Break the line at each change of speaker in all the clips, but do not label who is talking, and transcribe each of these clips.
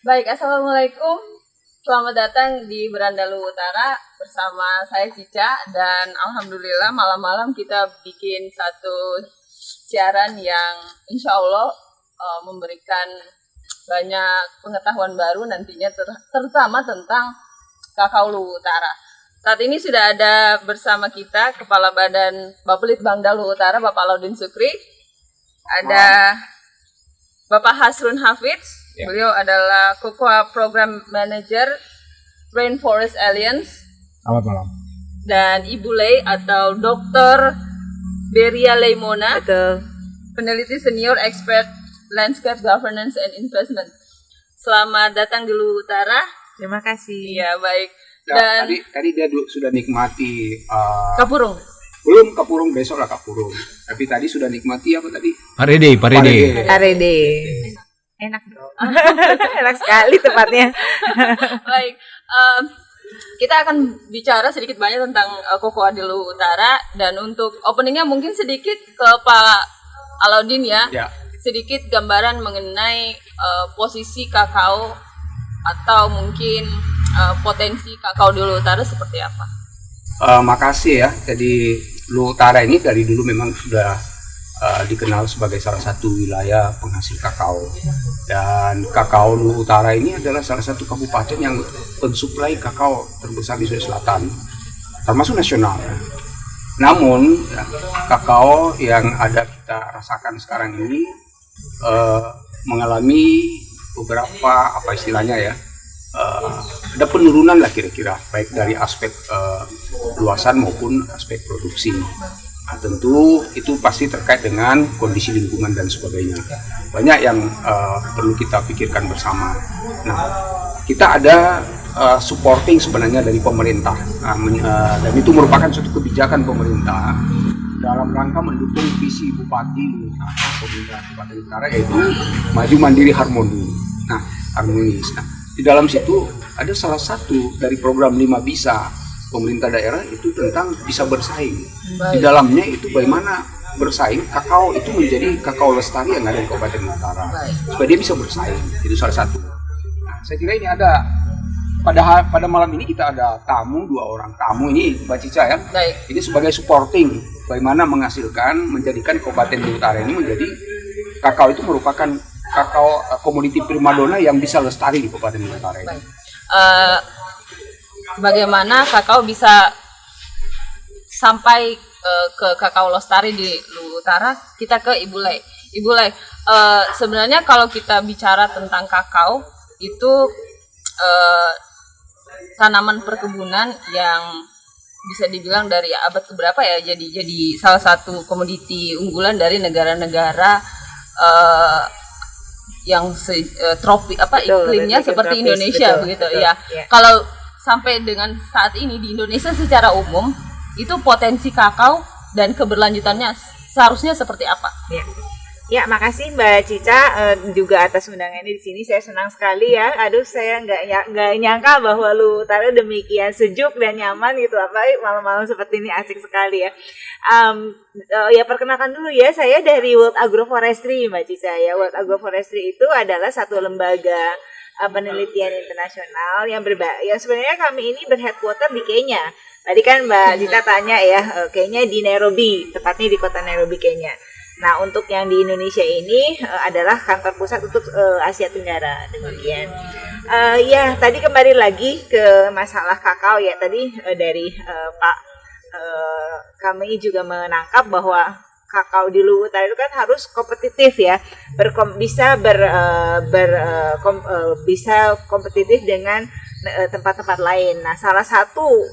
Baik, Assalamualaikum. Selamat datang di Berandalu Utara bersama saya Cica dan alhamdulillah malam-malam kita bikin satu siaran yang insya Allah memberikan banyak pengetahuan baru nantinya terutama tentang Kakao Luwu Utara. Saat ini sudah ada bersama kita Kepala Badan Bapelitbang Luwu Utara Bapak Laudin Sukri, ada Bapak Hasrun Hafidz. Beliau adalah Cocoa Program Manager Rainforest Alliance.
Selamat malam.
Dan Ibu Lei atau Dr. Beria Leimona, peneliti senior expert Landscape Governance and Investment. Selamat datang di Luwu Utara.
Terima kasih.
Ya, baik.
Ya,
Dan
tadi dia sudah nikmati
Kapurung.
belum Kapurung, besok lah Kapurung. Tapi tadi sudah nikmati apa tadi?
Parede.
Arede. Enak dong. Enak sekali tempatnya.
Baik, kita akan bicara sedikit banyak tentang Cocoa di Luwu Utara, dan untuk openingnya mungkin sedikit ke Pak Alaudin ya.
Ya.
Sedikit gambaran mengenai posisi kakao atau mungkin potensi kakao di Luwu Utara seperti apa.
Makasih ya. Jadi Luwu Utara ini dari dulu memang sudah dikenal sebagai salah satu wilayah penghasil kakao, dan kakao Luwu Utara ini adalah salah satu kabupaten yang pensuplai kakao terbesar di Sulawesi Selatan, termasuk nasional. Namun ya, kakao yang ada kita rasakan sekarang ini mengalami beberapa apa istilahnya ya, ada penurunan lah kira-kira, baik dari aspek luasan maupun aspek produksi. Nah, tentu itu pasti terkait dengan kondisi lingkungan dan sebagainya. Banyak yang perlu kita pikirkan bersama. Nah, kita ada supporting sebenarnya dari pemerintah, dan itu merupakan suatu kebijakan pemerintah dalam rangka mendukung visi Bupati Pemerintah Kabupaten Utara, yaitu maju mandiri harmoni. Nah, harmonis. Nah, di dalam situ ada salah satu dari program 5 bisa pemerintah daerah itu tentang bisa bersaing. Di dalamnya itu bagaimana bersaing kakao itu menjadi kakao lestari yang ada di Kabupaten Utara, supaya dia bisa bersaing. Itu salah satu. Nah, saya kira ini ada pada malam ini kita ada tamu, 2 orang tamu ini Mbak Cica ya.
Baik.
Ini sebagai supporting bagaimana menjadikan Kabupaten Luwu Utara ini menjadi kakao itu merupakan kakao komoditi primadona yang bisa lestari di Kabupaten Luwu Utara ini.
Baik. Bagaimana kakao bisa sampai ke kakao lestari di Luwu Utara? Kita ke Ibu Lei. Ibu Lei, sebenarnya kalau kita bicara tentang kakao itu tanaman perkebunan yang bisa dibilang dari abad keberapa ya, jadi salah satu komoditi unggulan dari negara-negara yang iklimnya seperti
tropis,
Indonesia,
betul,
begitu
betul,
ya.
ya.
Kalau sampai dengan saat ini di Indonesia secara umum itu potensi kakao dan keberlanjutannya seharusnya seperti apa?
Ya, makasih Mbak Cica juga atas undangannya di sini. Saya senang sekali ya. Aduh, saya nggak nyangka bahwa Luwu Utara demikian sejuk dan nyaman gitu. Apalagi malam-malam seperti ini asik sekali ya. Ya perkenalkan dulu ya, saya dari World Agroforestry Mbak Cica ya. World Agroforestry itu adalah satu lembaga penelitian internasional yang sebenarnya kami ini berheadquarter di Kenya. Tadi kan Mbak Cica tanya ya, Kenya di Nairobi, tepatnya di kota Nairobi, Kenya. Nah, untuk yang di Indonesia ini adalah kantor pusat untuk Asia Tenggara, demikian. Ya, tadi kembali lagi ke masalah kakao ya. Tadi dari Pak kami juga menangkap bahwa kakao di Luwu Utara itu kan harus kompetitif ya, bisa kompetitif dengan tempat-tempat lain. Nah, salah satu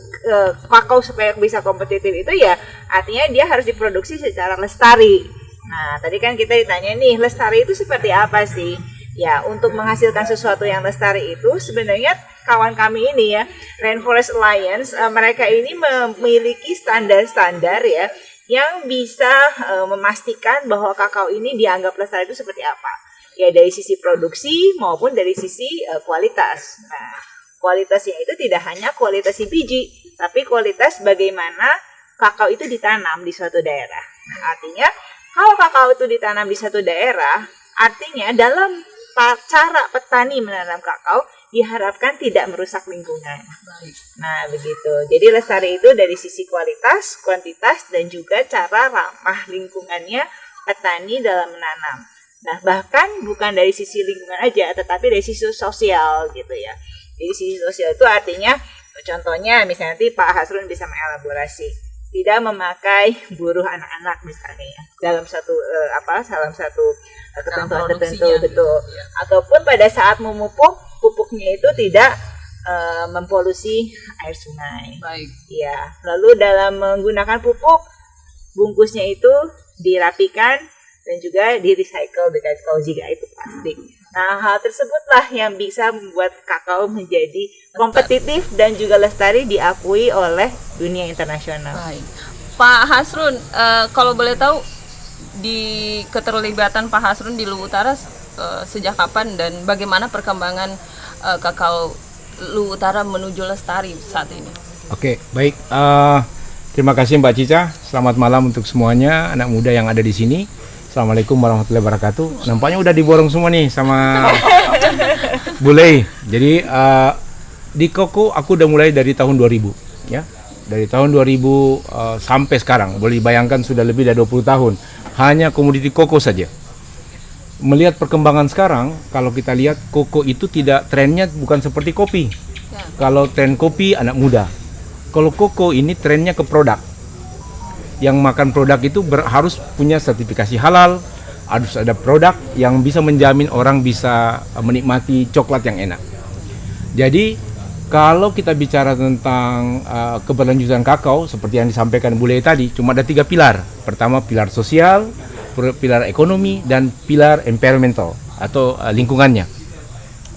kakao supaya bisa kompetitif itu ya artinya dia harus diproduksi secara lestari. Nah, tadi kan kita ditanya nih, lestari itu seperti apa sih? Ya, untuk menghasilkan sesuatu yang lestari itu sebenarnya kawan kami ini ya, Rainforest Alliance, mereka ini memiliki standar-standar ya yang bisa memastikan bahwa kakao ini dianggap lestari itu seperti apa. Ya, dari sisi produksi maupun dari sisi kualitas. Nah, kualitasnya itu tidak hanya kualitas si biji, tapi kualitas bagaimana kakao itu ditanam di suatu daerah. Nah, artinya kalau kakao itu ditanam di satu daerah, artinya dalam cara petani menanam kakao diharapkan tidak merusak lingkungan.
Baik.
Nah, begitu. Jadi lestari itu dari sisi kualitas, kuantitas, dan juga cara ramah lingkungannya petani dalam menanam. Nah, bahkan bukan dari sisi lingkungan aja, tetapi dari sisi sosial gitu ya. Jadi sisi sosial itu artinya, contohnya misalnya nanti Pak Hasrun bisa mengelaborasi. Tidak memakai buruh anak-anak misalnya ya, dalam satu ketentuan tertentu, betul.
Ya.
Ataupun pada saat memupuk, pupuknya itu tidak mempolusi air sungai.
Baik.
Ya, lalu dalam menggunakan pupuk, bungkusnya itu dirapikan dan juga di-recycle jika itu plastik. Nah, hal tersebutlah yang bisa membuat kakao menjadi kompetitif dan juga lestari diakui oleh dunia internasional.
Baik. Pak Hasrun, kalau boleh tahu di keterlibatan Pak Hasrun di Luwu Utara sejak kapan dan bagaimana perkembangan kakao Luwu Utara menuju lestari saat ini?
Oke, baik. Terima kasih Mbak Cica. Selamat malam untuk semuanya anak muda yang ada di sini. Assalamualaikum warahmatullahi wabarakatuh. Nampaknya udah diborong semua nih sama Bulei. Jadi di Koko aku udah mulai dari tahun 2000 ya. Dari tahun 2000 sampai sekarang. Boleh dibayangkan sudah lebih dari 20 tahun. Hanya komoditi koko saja. Melihat perkembangan sekarang, kalau kita lihat koko itu tidak trennya bukan seperti kopi.
Ya.
Kalau tren kopi anak muda. Kalau koko ini trennya ke produk. Yang makan produk itu harus punya sertifikasi halal, harus ada produk yang bisa menjamin orang bisa menikmati coklat yang enak. Jadi kalau kita bicara tentang keberlanjutan kakao seperti yang disampaikan Bule tadi, cuma ada 3 pilar. Pertama pilar sosial, pilar ekonomi, dan pilar environmental atau lingkungannya.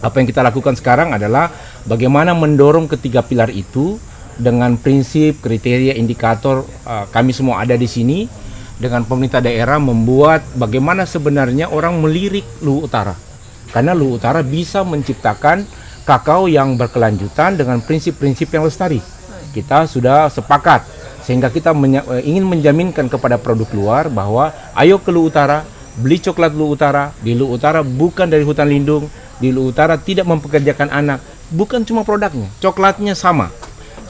Apa yang kita lakukan sekarang adalah bagaimana mendorong ketiga pilar itu dengan prinsip, kriteria, indikator. Kami semua ada di sini dengan pemerintah daerah membuat bagaimana sebenarnya orang melirik Luwu Utara. Karena Luwu Utara bisa menciptakan kakao yang berkelanjutan dengan prinsip-prinsip yang lestari. Kita sudah sepakat sehingga kita ingin menjaminkan kepada produk luar bahwa ayo ke Luwu Utara, beli coklat Luwu Utara. Di Luwu Utara bukan dari hutan lindung, di Luwu Utara tidak mempekerjakan anak. Bukan cuma produknya, coklatnya sama.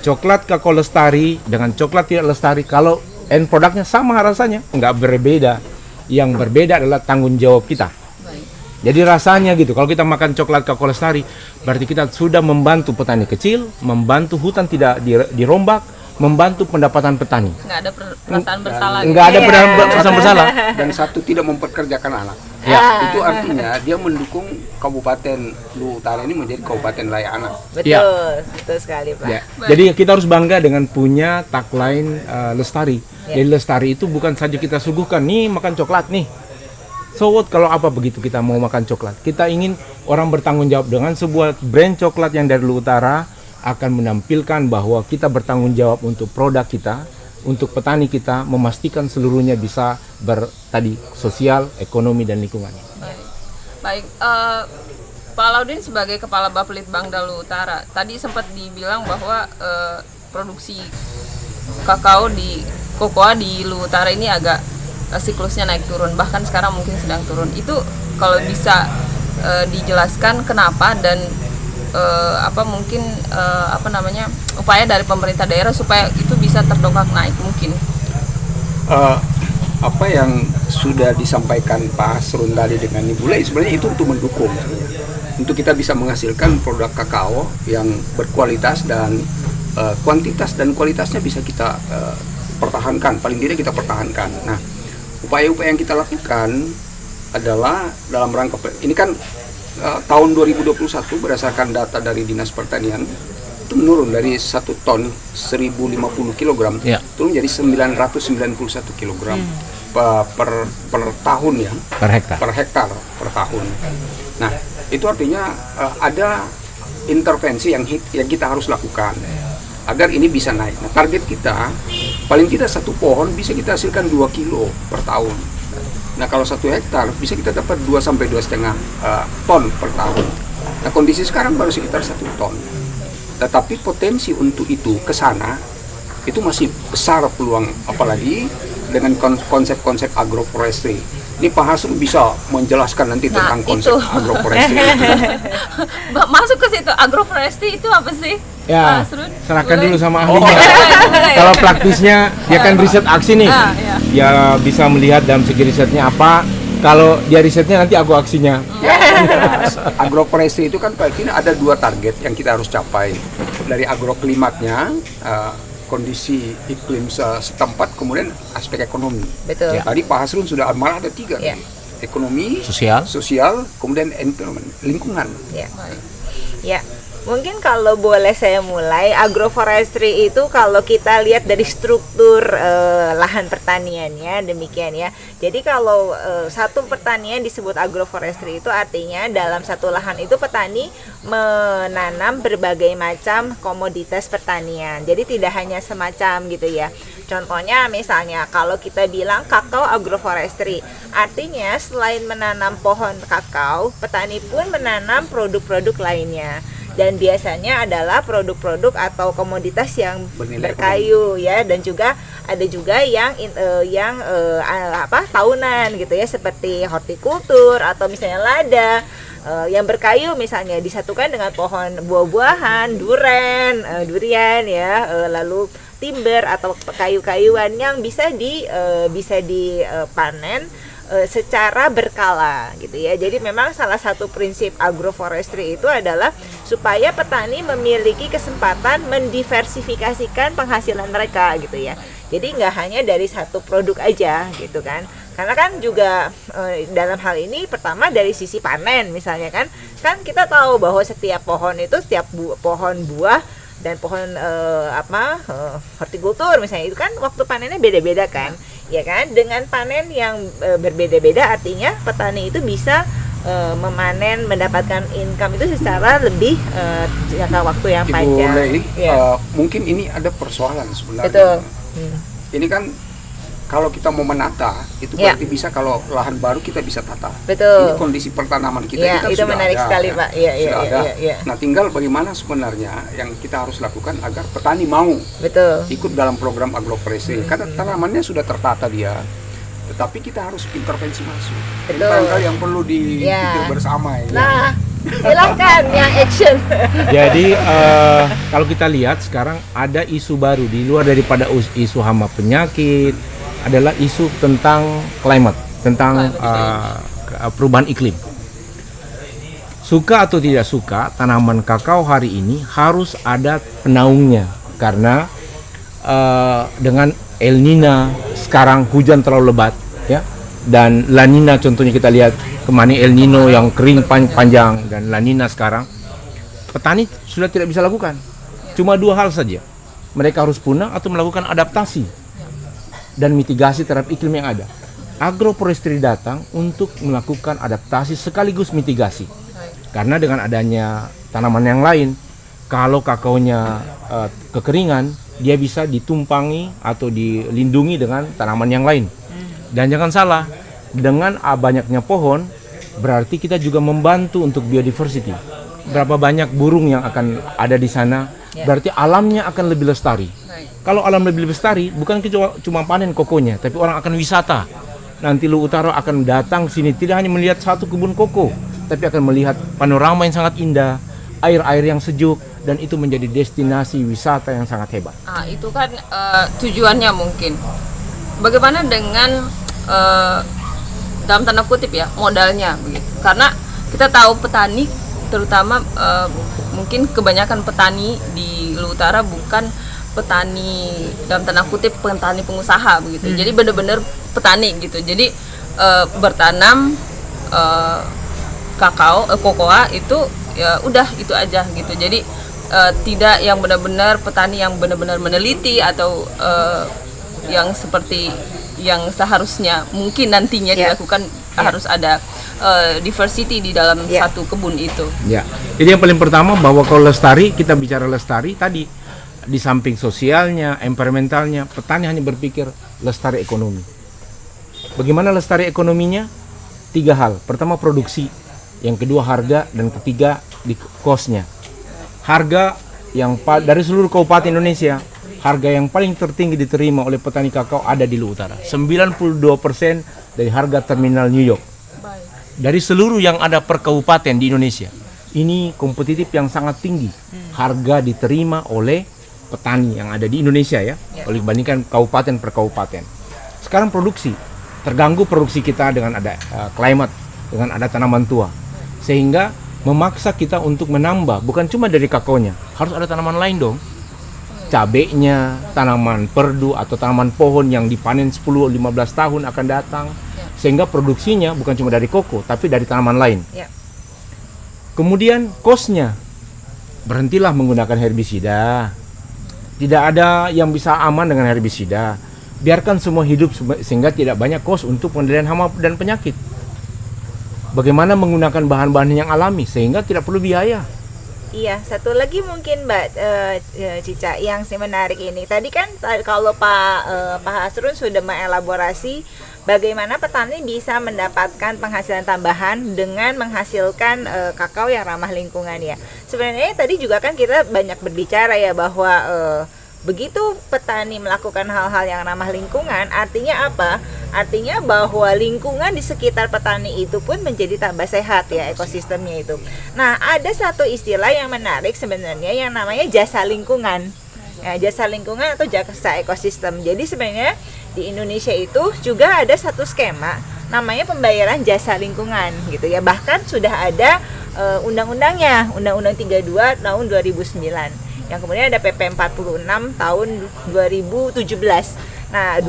Coklat kakao lestari dengan coklat tidak lestari, kalau end produknya sama rasanya, nggak berbeda. Yang berbeda adalah tanggung jawab kita.
Baik.
Jadi rasanya gitu, kalau kita makan coklat kakao lestari, berarti kita sudah membantu petani kecil, membantu hutan tidak dirombak, membantu pendapatan petani.
Nggak ada perasaan bersalah.
Nggak ada perasaan bersalah.
Dan satu, tidak mempekerjakan anak.
Ya.
Itu artinya dia mendukung Kabupaten Luwu Utara ini menjadi kabupaten layak anak.
Betul,
Ya.
betul sekali Pak.
Ya. Jadi kita harus bangga dengan punya tagline lestari. Jadi lestari itu bukan saja kita suguhkan, nih makan coklat nih. So what kalau apa begitu kita mau makan coklat? Kita ingin orang bertanggung jawab dengan sebuah brand coklat yang dari Luwu Utara akan menampilkan bahwa kita bertanggung jawab untuk produk kita, untuk petani kita, memastikan seluruhnya bisa tadi sosial, ekonomi, dan lingkungan.
Baik, Pak Laudin sebagai Kepala Bapelitbangda Luwu Utara, tadi sempat dibilang bahwa produksi kakao di kokoa di Luwu Utara ini agak siklusnya naik turun, bahkan sekarang mungkin sedang turun. Itu kalau bisa dijelaskan kenapa dan upaya dari pemerintah daerah supaya itu bisa terdongkrak naik mungkin.
Apa yang sudah disampaikan Pak Hasrun tadi dengan Ibu Lei sebenarnya itu untuk mendukung, untuk kita bisa menghasilkan produk kakao yang berkualitas dan kuantitas dan kualitasnya bisa kita pertahankan, paling tidak kita pertahankan. Nah, upaya-upaya yang kita lakukan adalah dalam rangka ini kan tahun 2021 berdasarkan data dari Dinas Pertanian itu menurun dari 1 ton 1050 kg turun jadi 991 kg per tahun ya, per hektar per tahun. Nah, itu artinya ada intervensi yang kita harus lakukan agar ini bisa naik. Nah, target kita paling tidak satu pohon bisa kita hasilkan 2 kilo per tahun. Nah, kalau 1 hektar bisa kita dapat 2 sampai 2,5 ton per tahun. Nah, kondisi sekarang baru sekitar 1 ton. Tetapi potensi untuk itu ke sana itu masih besar peluang, apalagi dengan konsep-konsep agroforestry. Ini Pak Hasrul bisa menjelaskan nanti
Nah,
tentang konsep
itu.
agroforestry.
Masuk ke situ, agroforestry itu apa sih?
Ya,
Pak Hasrul?
serahkan
Boleh?
dulu sama
Oh.
ahlinya.
Boleh.
Kalau praktisnya dia kan riset aksi nih.
Ah, ya.
Ya bisa melihat dalam segi risetnya apa. Kalau dia risetnya nanti aku aksinya.
Agroforestry itu kan Pak, ini ada 2 target yang kita harus capai. Dari agroklimatnya, kondisi iklim setempat, kemudian aspek ekonomi.
Betul.
Ya, tadi Pak Hasrul sudah malah ada 3
Ya.
nih. Ekonomi,
Sosial.
kemudian environment, lingkungan.
Ya. Ya, mungkin kalau boleh saya mulai, agroforestry itu kalau kita lihat dari struktur lahan pertaniannya demikian ya. Jadi kalau satu pertanian disebut agroforestry itu artinya dalam satu lahan itu petani menanam berbagai macam komoditas pertanian. Jadi tidak hanya semacam gitu ya. Contohnya misalnya kalau kita bilang kakao agroforestry, artinya selain menanam pohon kakao, petani pun menanam produk-produk lainnya. Dan biasanya adalah produk-produk atau komoditas yang
Bernilai
berkayu ya, dan juga ada juga yang tahunan gitu ya, seperti hortikultur atau misalnya lada yang berkayu, misalnya disatukan dengan pohon buah-buahan, durian ya, lalu timber atau kayu-kayuan yang bisa dipanen secara berkala gitu ya. Jadi memang salah satu prinsip agroforestry itu adalah supaya petani memiliki kesempatan mendiversifikasikan penghasilan mereka gitu ya. Jadi nggak hanya dari satu produk aja gitu kan. Karena kan juga dalam hal ini pertama dari sisi panen misalnya kan kita tahu bahwa setiap pohon itu pohon buah dan pohon hortikultur misalnya itu kan waktu panennya beda-beda kan, ya kan? Dengan panen yang berbeda-beda artinya petani itu bisa mendapatkan income itu secara lebih jangka waktu yang
Ibu
panjang.
Lei,
Ya.
mungkin ini ada persoalan sebenarnya.
Betul.
Ini kan kalau kita mau menata, itu
Ya.
berarti bisa kalau lahan baru kita bisa tata.
Betul.
Ini kondisi pertanaman kita
Ya,
ini kan
itu
sudah
menarik
ada,
sekali,
ya.
Pak. Iya, iya,
Sudah
iya,
ada.
iya, iya.
Nah, tinggal bagaimana sebenarnya yang kita harus lakukan agar petani mau
Betul.
ikut dalam program agroforestry. Karena tanamannya sudah tertata dia, tetapi kita harus intervensi masuk. Ini
Betul.
barangkali yang perlu dipikir
Ya.
bersama ya.
Nah, silakan yang action.
Jadi kalau kita lihat sekarang ada isu baru di luar daripada isu hama penyakit, adalah isu tentang climate, tentang perubahan iklim. Suka atau tidak suka, tanaman kakao hari ini harus ada penaungnya karena dengan El Nino sekarang hujan terlalu lebat ya, dan La Nina contohnya kita lihat kemana El Nino yang kering panjang dan La Nina sekarang, petani sudah tidak bisa lakukan. Cuma 2 hal saja, mereka harus punah atau melakukan adaptasi dan mitigasi terhadap iklim yang ada. Agroforestry datang untuk melakukan adaptasi sekaligus mitigasi. Karena dengan adanya tanaman yang lain, kalau kakaonya kekeringan, dia bisa ditumpangi atau dilindungi dengan tanaman yang lain. Dan jangan salah, dengan banyaknya pohon, berarti kita juga membantu untuk biodiversity. Berapa banyak burung yang akan ada di sana, berarti alamnya akan lebih lestari. Kalau alam lebih lestari, bukan cuma panen kokonya, tapi orang akan wisata. Nanti Luwu Utara akan datang sini, tidak hanya melihat satu kebun koko, tapi akan melihat panorama yang sangat indah, air-air yang sejuk, dan itu menjadi destinasi wisata yang sangat hebat.
Itu kan tujuannya mungkin. Bagaimana dengan dalam tanda kutip ya modalnya begitu? Karena kita tahu petani, terutama mungkin kebanyakan petani di Luwu Utara bukan petani dalam tanda kutip petani pengusaha begitu. Jadi benar-benar petani gitu. Jadi bertanam kokoa itu ya udah itu aja gitu. Jadi tidak yang benar-benar petani yang benar-benar meneliti atau yang seperti yang seharusnya mungkin nantinya dilakukan. Harus ada diversity di dalam satu kebun itu.
Ya. Jadi yang paling pertama bahwa kalau lestari, kita bicara lestari tadi, di samping sosialnya, environmentalnya, petani hanya berpikir lestari ekonomi. Bagaimana lestari ekonominya? 3 hal. Pertama produksi, yang kedua harga, dan ketiga di cost-nya. Harga yang dari seluruh kabupaten Indonesia, harga yang paling tertinggi diterima oleh petani kakao ada di Luwu Utara. 92% dari harga terminal New York.
Baik.
Dari seluruh yang ada per kabupaten di Indonesia, ini kompetitif yang sangat tinggi. Harga diterima oleh petani yang ada di Indonesia ya, kalau dibandingkan kabupaten per kabupaten. Sekarang produksi, terganggu produksi kita dengan ada climate, dengan ada tanaman tua. Sehingga memaksa kita untuk menambah, bukan cuma dari kakaonya, harus ada tanaman lain dong. Cabenya, tanaman perdu atau tanaman pohon yang dipanen 10-15 tahun akan datang. Sehingga produksinya bukan cuma dari koko, tapi dari tanaman lain.
Ya.
Kemudian cost-nya, berhentilah menggunakan herbisida. Tidak ada yang bisa aman dengan herbisida. Biarkan semua hidup sehingga tidak banyak cost untuk pengendalian hama dan penyakit. Bagaimana menggunakan bahan-bahan yang alami sehingga tidak perlu biaya.
Iya, satu lagi mungkin Mbak Cica yang menarik ini. Tadi kan kalau Pak Hasrun sudah mengelaborasi bagaimana petani bisa mendapatkan penghasilan tambahan dengan menghasilkan kakao yang ramah lingkungan ya. Sebenarnya tadi juga kan kita banyak berbicara ya bahwa begitu petani melakukan hal-hal yang ramah lingkungan, artinya apa? Artinya bahwa lingkungan di sekitar petani itu pun menjadi tambah sehat ya, ekosistemnya itu. Nah, ada satu istilah yang menarik sebenarnya yang namanya jasa lingkungan. Ya, jasa lingkungan atau jasa ekosistem. Jadi sebenarnya di Indonesia itu juga ada satu skema namanya pembayaran jasa lingkungan gitu ya. Bahkan sudah ada undang-undangnya, Undang-Undang 32 tahun 2009. Yang kemudian ada PP 46 tahun 2017. Nah,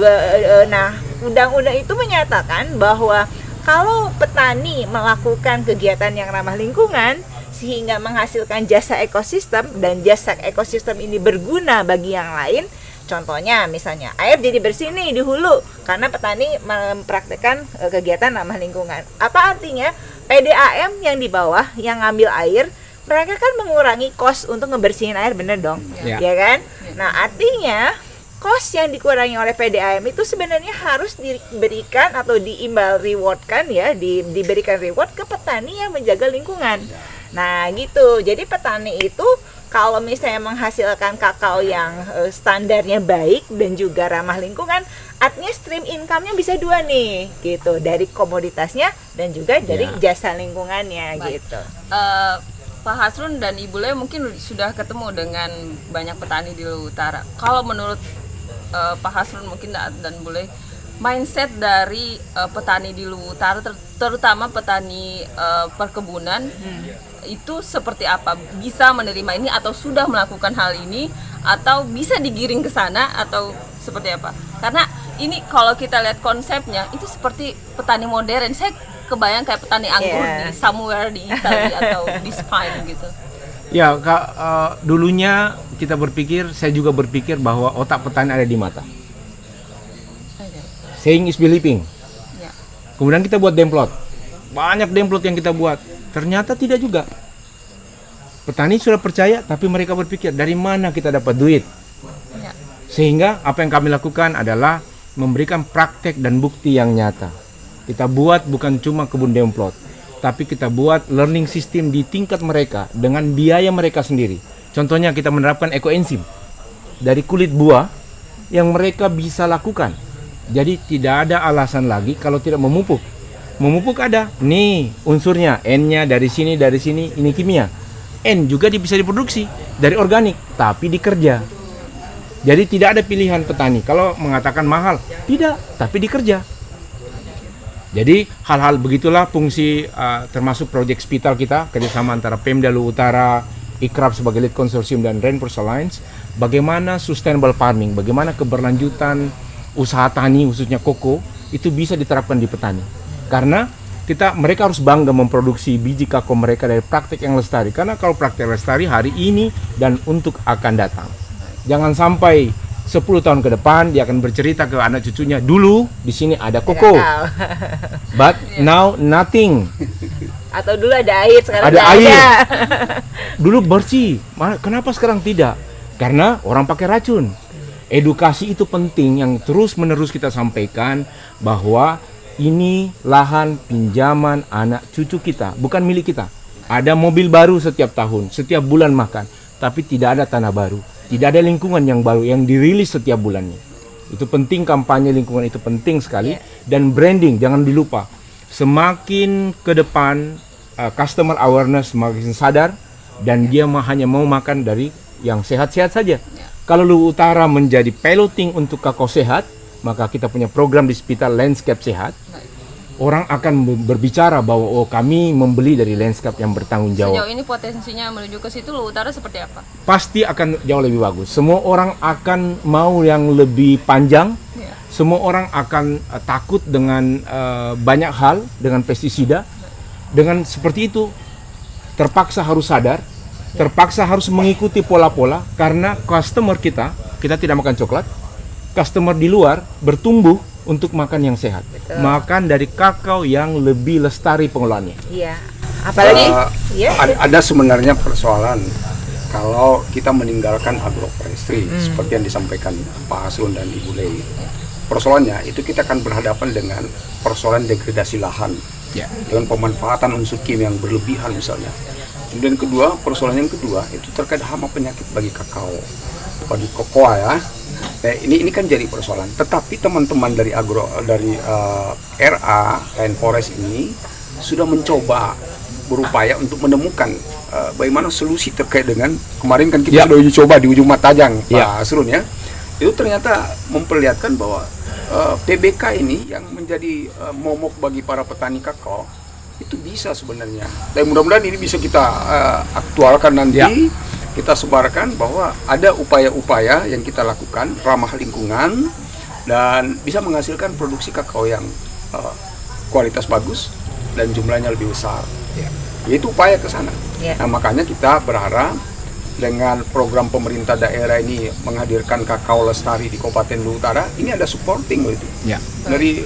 undang-undang itu menyatakan bahwa kalau petani melakukan kegiatan yang ramah lingkungan sehingga menghasilkan jasa ekosistem dan jasa ekosistem ini berguna bagi yang lain, contohnya misalnya air jadi bersih nih di hulu karena petani mempraktekkan kegiatan ramah lingkungan. Apa artinya? PDAM yang di bawah yang ngambil air, mereka kan mengurangi cost untuk ngebersihin air, bener dong, ya kan? Nah, artinya cost yang dikurangi oleh PDAM itu sebenarnya harus diberikan atau diimbal rewardkan ya, diberikan reward ke petani yang menjaga lingkungan. Nah, gitu. Jadi petani itu kalau misalnya menghasilkan kakao yang standarnya baik dan juga ramah lingkungan, artinya stream income-nya bisa dua nih, gitu, dari komoditasnya dan juga dari jasa lingkungannya.
Baik.
Gitu.
Pak Hasrun dan Ibu Le mungkin sudah ketemu dengan banyak petani di Luwu Utara. Kalau menurut Pak Hasrun mungkin dan Bu Le, mindset dari petani di Luwu Utara, terutama petani perkebunan, itu seperti apa? Bisa menerima ini atau sudah melakukan hal ini atau bisa digiring ke sana atau seperti apa? Karena ini kalau kita lihat konsepnya itu seperti petani modern. Saya kebayang kayak petani anggur di somewhere di Italia atau di Spain gitu.
Ya, dulunya kita berpikir, saya juga berpikir bahwa otak petani ada di mata. Saying is believing.
Ya.
Kemudian kita buat demplot. Banyak demplot yang kita buat. Ternyata tidak juga. Petani sudah percaya, tapi mereka berpikir dari mana kita dapat duit.
Ya.
Sehingga apa yang kami lakukan adalah memberikan praktek dan bukti yang nyata. Kita buat bukan cuma kebun demplot, tapi kita buat learning system di tingkat mereka dengan biaya mereka sendiri. Contohnya kita menerapkan ekoenzim dari kulit buah yang mereka bisa lakukan. Jadi tidak ada alasan lagi kalau tidak memupuk. Memupuk ada, nih unsurnya, N-nya dari sini, ini kimia. N juga bisa diproduksi dari organik, tapi dikerja. Jadi tidak ada pilihan petani. Kalau mengatakan mahal, tidak, tapi dikerja. Jadi hal-hal begitulah fungsi termasuk proyek Spital kita, kerjasama antara Pemda Luwu Utara, Ikrab sebagai lead konsorsium dan Rainforest Alliance. Bagaimana sustainable farming, bagaimana keberlanjutan usaha tani khususnya koko itu bisa diterapkan di petani. Karena mereka harus bangga memproduksi biji kakao mereka dari praktek yang lestari. Karena kalau praktek lestari hari ini dan untuk akan datang. Jangan sampai 10 tahun ke depan dia akan bercerita ke anak cucunya, dulu di sini ada koko, but now nothing.
Atau dulu ada air, sekarang
ada air.
ada.
Dulu bersih, kenapa sekarang tidak? Karena orang pakai racun. Edukasi itu penting yang terus-menerus kita sampaikan bahwa ini lahan pinjaman anak cucu kita, bukan milik kita. Ada mobil baru setiap tahun, setiap bulan makan, tapi tidak ada tanah baru. Tidak ada lingkungan yang baru yang dirilis setiap bulannya. Itu penting, kampanye lingkungan itu penting sekali.
Iya.
Dan branding jangan dilupa. Semakin ke depan customer awareness semakin sadar dan dia hanya mau makan dari yang sehat-sehat saja. Kalau Luwu Utara menjadi piloting untuk kakao sehat, maka kita punya program di Spital Landscape Sehat. Orang akan berbicara bahwa oh kami membeli dari landscape yang bertanggung jawab.
Sejauh ini potensinya menuju ke situ Luwu Utara seperti apa?
Pasti akan jauh lebih bagus. Semua orang akan mau yang lebih panjang.
Ya.
Semua orang akan takut dengan banyak hal, dengan pestisida. Dengan seperti itu, terpaksa harus sadar, terpaksa harus mengikuti pola-pola karena customer kita tidak makan coklat. Customer di luar bertumbuh untuk makan yang sehat.
Betul.
Makan dari kakao yang lebih lestari pengelolaannya.
Iya. Apalagi ya.
Ada sebenarnya persoalan kalau kita meninggalkan agroforestry seperti yang disampaikan Pak Asrun dan Ibu Lei. Persoalannya itu kita akan berhadapan dengan persoalan degradasi lahan, dengan pemanfaatan unsur kimia yang berlebihan misalnya. Kemudian kedua, persoalan yang kedua itu terkait hama penyakit bagi kakao, bagi kokoa ya. Nah, ini kan jadi persoalan. Tetapi teman-teman dari RA Rainforest ini sudah mencoba berupaya untuk menemukan bagaimana solusi terkait dengan kemarin kan kita sudah uji coba di ujung Matajang Pak Asrun ya. Itu ternyata memperlihatkan bahwa PBK ini yang menjadi momok bagi para petani kakao itu bisa sebenarnya. Dan mudah-mudahan ini bisa kita aktualkan nanti. Kita sebarkan bahwa ada upaya-upaya yang kita lakukan ramah lingkungan dan bisa menghasilkan produksi kakao yang kualitas bagus dan jumlahnya lebih besar. Itu upaya ke sana. Nah, makanya kita berharap dengan program pemerintah daerah ini menghadirkan kakao lestari di Kabupaten Luwu Utara, ini ada supporting itu. Dari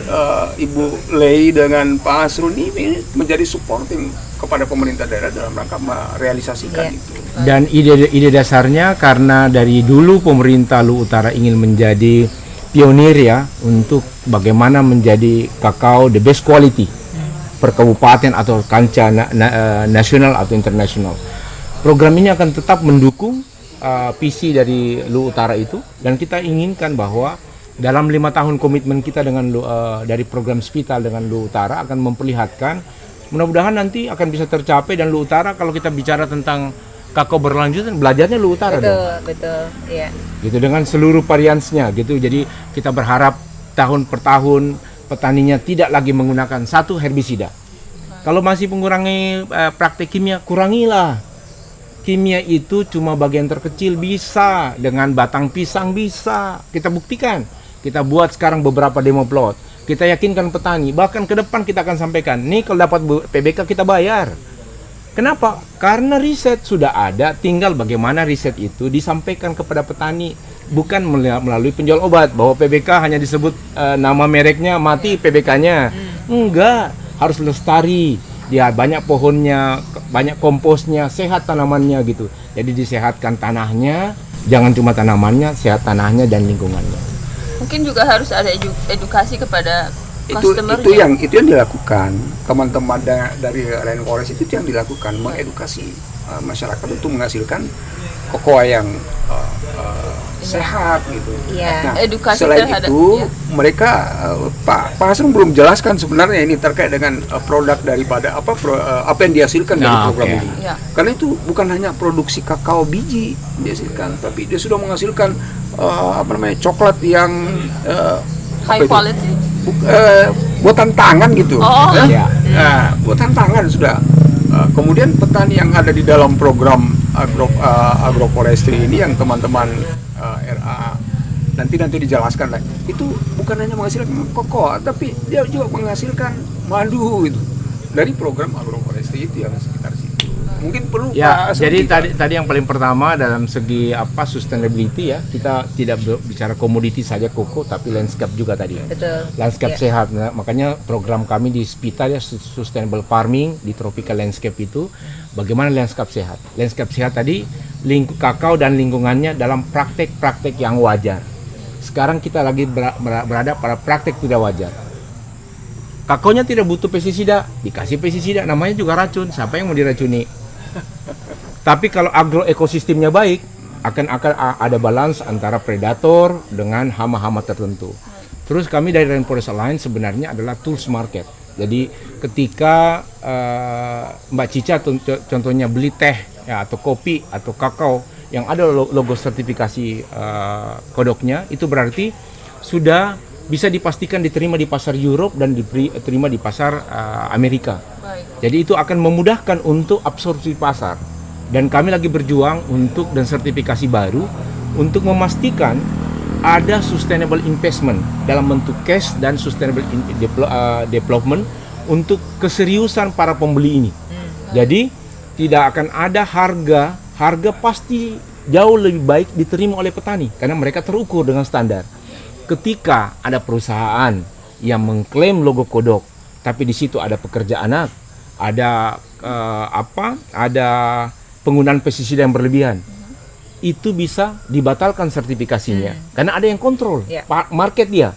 Ibu Lei dengan Pak Asrun ini menjadi supporting kepada pemerintah daerah dalam rangka merealisasikan itu.
Dan ide dasarnya karena dari dulu pemerintah Luwu Utara ingin menjadi pionir ya untuk bagaimana menjadi kakao the best quality per kabupaten atau kancah nasional atau internasional. Program ini akan tetap mendukung visi dari Luwu Utara itu, dan kita inginkan bahwa dalam 5 tahun komitmen kita dengan dari program Spital dengan Luwu Utara akan memperlihatkan mudah-mudahan nanti akan bisa tercapai. Dan Luwu Utara kalau kita bicara tentang kakao berlanjutan, belajarnya Luwu Utara dong.
Betul, iya.
Gitu dengan seluruh variansnya gitu. Jadi kita berharap tahun per tahun petaninya tidak lagi menggunakan satu herbisida. Kalau masih mengurangi praktek kimia, kurangilah. Kimia itu cuma bagian terkecil, bisa dengan batang pisang bisa. Kita buktikan. Kita buat sekarang beberapa demo plot. Kita yakinkan petani, bahkan ke depan kita akan sampaikan, nih kalau dapat PBK kita bayar. Kenapa? Karena riset sudah ada, tinggal bagaimana riset itu disampaikan kepada petani, bukan melalui penjual obat bahwa PBK hanya disebut nama mereknya, mati PBK-nya. Enggak, harus lestari. Dia banyak pohonnya, banyak komposnya, sehat tanamannya gitu. Jadi disehatkan tanahnya, jangan cuma tanamannya, sehat tanahnya dan lingkungannya.
Mungkin juga harus ada edukasi kepada customer.
Itu yang dilakukan teman-teman dari Rainforest itu yang dilakukan, mengedukasi masyarakat untuk menghasilkan kokoa yang sehat gitu. Nah,
edukasi
selain
terhadap,
itu mereka Pak Hasrun belum jelaskan sebenarnya ini terkait dengan produk daripada apa yang dihasilkan dari program ini. Karena itu bukan hanya produksi kakao biji dihasilkan, tapi dia sudah menghasilkan coklat yang
high quality.
Buatan tangan gitu. Nah, buatan tangan sudah. Kemudian petani yang ada di dalam program agroforestry ini yang teman-teman RA nanti dijelaskan lah. Itu bukan hanya menghasilkan kokoa, tapi dia juga menghasilkan madu itu dari program agroforestry itu yang sekitar situ. Mungkin perlu
jadi tadi yang paling pertama dalam segi sustainability ya, kita tidak bicara komoditi saja koko, tapi landscape juga tadi.
Betul.
Landscape sehat. Nah, makanya program kami di Spital ya, sustainable farming di tropical landscape itu bagaimana landscape sehat. Landscape sehat tadi kakao dan lingkungannya dalam praktek-praktek yang wajar. Sekarang kita lagi berada pada praktek tidak wajar. Kakaonya tidak butuh pestisida, dikasih pestisida, namanya juga racun. Siapa yang mau diracuni? Tapi kalau agroekosistemnya baik, akan ada balance antara predator dengan hama-hama tertentu. Terus kami dari Rainforest Alliance sebenarnya adalah tools market. Jadi ketika Mbak Cica contohnya beli teh ya, atau kopi atau kakao yang ada logo sertifikasi kodoknya, itu berarti sudah bisa dipastikan diterima di pasar Europe dan diterima di pasar Amerika.
Baik.
Jadi itu akan memudahkan untuk absorpsi pasar. Dan kami lagi berjuang untuk dan sertifikasi baru untuk memastikan ada sustainable investment dalam bentuk cash dan sustainable development untuk keseriusan para pembeli ini. Jadi tidak akan ada harga pasti jauh lebih baik diterima oleh petani karena mereka terukur dengan standar. Ketika ada perusahaan yang mengklaim logo kodok, tapi di situ ada pekerja anak, ada ada penggunaan pestisida yang berlebihan, itu bisa dibatalkan sertifikasinya karena ada yang kontrol market dia.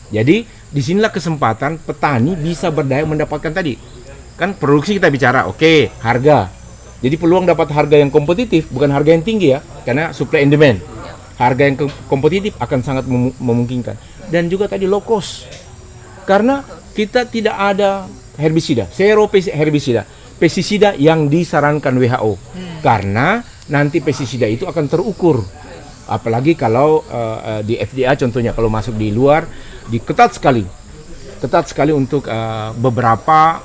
Jadi disinilah kesempatan petani bisa berdaya mendapatkan tadi kan produksi kita bicara harga. Jadi peluang dapat harga yang kompetitif bukan harga yang tinggi ya, karena supply and demand. Harga yang kompetitif akan sangat memungkinkan. Dan juga tadi low cost, karena kita tidak ada herbisida, zero herbisida, pestisida yang disarankan WHO, karena nanti pestisida itu akan terukur. Apalagi kalau di FDA contohnya, kalau masuk di luar ketat sekali untuk beberapa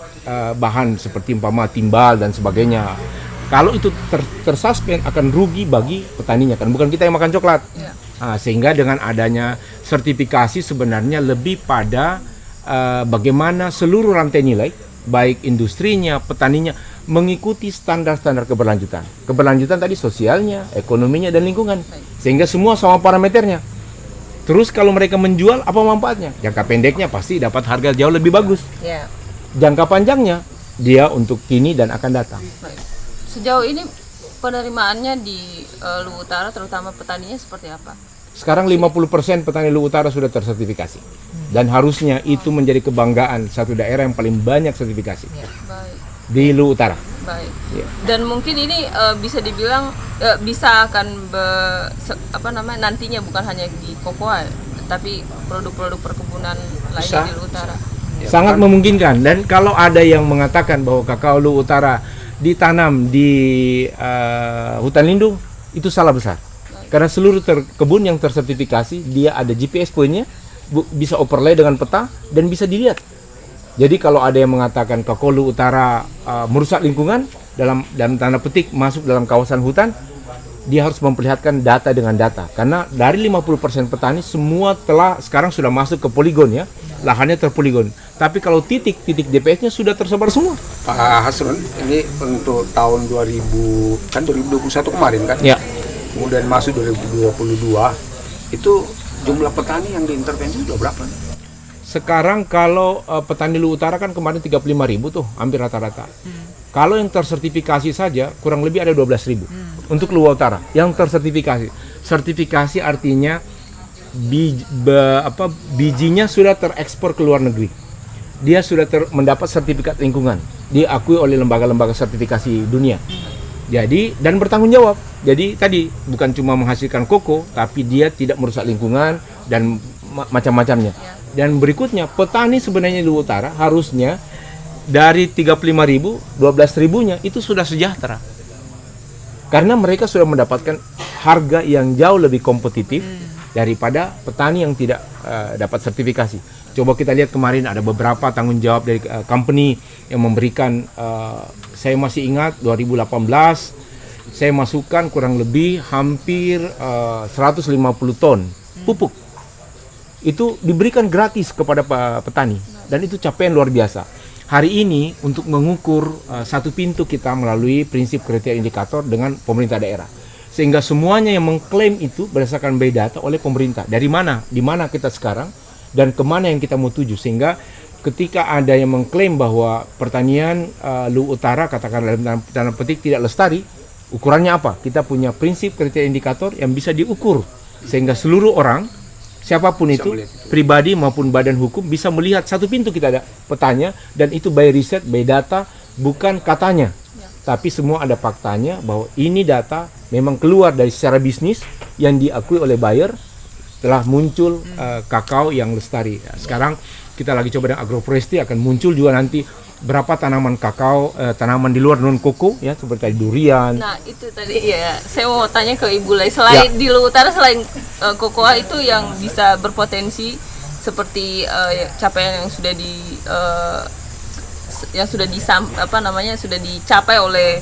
bahan seperti umpama timbal dan sebagainya. Kalau itu tersuspend akan rugi bagi petaninya, kan bukan kita yang makan coklat. Sehingga dengan adanya sertifikasi sebenarnya lebih pada bagaimana seluruh rantai nilai, baik industrinya, petaninya, mengikuti standar-standar keberlanjutan. Keberlanjutan tadi sosialnya, ekonominya, dan lingkungan. Sehingga semua sama parameternya. Terus kalau mereka menjual, apa manfaatnya? Jangka pendeknya pasti dapat harga jauh lebih bagus. Jangka panjangnya, dia untuk kini dan akan datang.
Sejauh ini penerimaannya di Luwu Utara, terutama petaninya seperti apa?
Sekarang 50% petani Luwu Utara sudah tersertifikasi. Dan harusnya itu menjadi kebanggaan satu daerah yang paling banyak sertifikasi.
Baik.
Di Luwu Utara.
Baik. Dan mungkin ini bisa dibilang bisa akan nantinya bukan hanya di kokoa, tapi produk-produk perkebunan lainnya di Luwu Utara.
Sangat memungkinkan. Dan kalau ada yang mengatakan bahwa kakao Luwu Utara ditanam di hutan lindung, itu salah besar. Karena seluruh kebun yang tersertifikasi, dia ada GPS pointnya, bisa overlay dengan peta dan bisa dilihat. Jadi kalau ada yang mengatakan kakao Luwu Utara merusak lingkungan dalam tanda petik masuk dalam kawasan hutan, dia harus memperlihatkan data dengan data. Karena dari 50% petani semua sekarang sudah masuk ke poligon ya, lahannya terpoligon. Tapi kalau titik DPS-nya sudah tersebar semua.
Pak Hasrun, ini untuk tahun 2021 kemarin kan?
Ya.
Kemudian masuk 2022, itu jumlah petani yang diintervensi sudah berapa?
Sekarang kalau petani Luwu Utara kan kemarin 35.000 tuh, hampir rata-rata. Kalau yang tersertifikasi saja kurang lebih ada 12.000 untuk Luwu Utara yang tersertifikasi. Sertifikasi artinya bijinya sudah terekspor ke luar negeri. Dia sudah mendapat sertifikat lingkungan, diakui oleh lembaga-lembaga sertifikasi dunia. Jadi dan bertanggung jawab. Jadi tadi bukan cuma menghasilkan koko, tapi dia tidak merusak lingkungan dan macam-macamnya. Dan berikutnya petani sebenarnya Luwu Utara harusnya dari 35.000, 12.000-nya itu sudah sejahtera. Karena mereka sudah mendapatkan harga yang jauh lebih kompetitif daripada petani yang tidak dapat sertifikasi. Coba kita lihat kemarin ada beberapa tanggung jawab dari company yang memberikan, saya masih ingat 2018, saya masukkan kurang lebih hampir 150 ton pupuk. Itu diberikan gratis kepada petani dan itu capaian luar biasa. Hari ini untuk mengukur satu pintu kita melalui prinsip kriteria indikator dengan pemerintah daerah. Sehingga semuanya yang mengklaim itu berdasarkan by data oleh pemerintah. Dari mana, di mana kita sekarang, dan kemana yang kita mau tuju. Sehingga ketika ada yang mengklaim bahwa pertanian Luwu Utara, katakanlah dalam tanda petik tidak lestari, ukurannya apa? Kita punya prinsip kriteria indikator yang bisa diukur. Sehingga seluruh orang, siapapun itu, pribadi maupun badan hukum bisa melihat satu pintu kita ada petanya, dan itu by riset, by data, bukan katanya. Tapi semua ada faktanya bahwa ini data memang keluar dari secara bisnis yang diakui oleh buyer, telah muncul kakao yang lestari. Sekarang kita lagi coba dengan agroforestry, akan muncul juga nanti berapa tanaman kakao, tanaman di luar non koko ya, seperti durian.
Nah itu tadi ya, saya mau tanya ke Ibu Lai, selain di Luwu Utara, selain kokoa itu yang bisa berpotensi seperti capaian yang sudah sudah dicapai oleh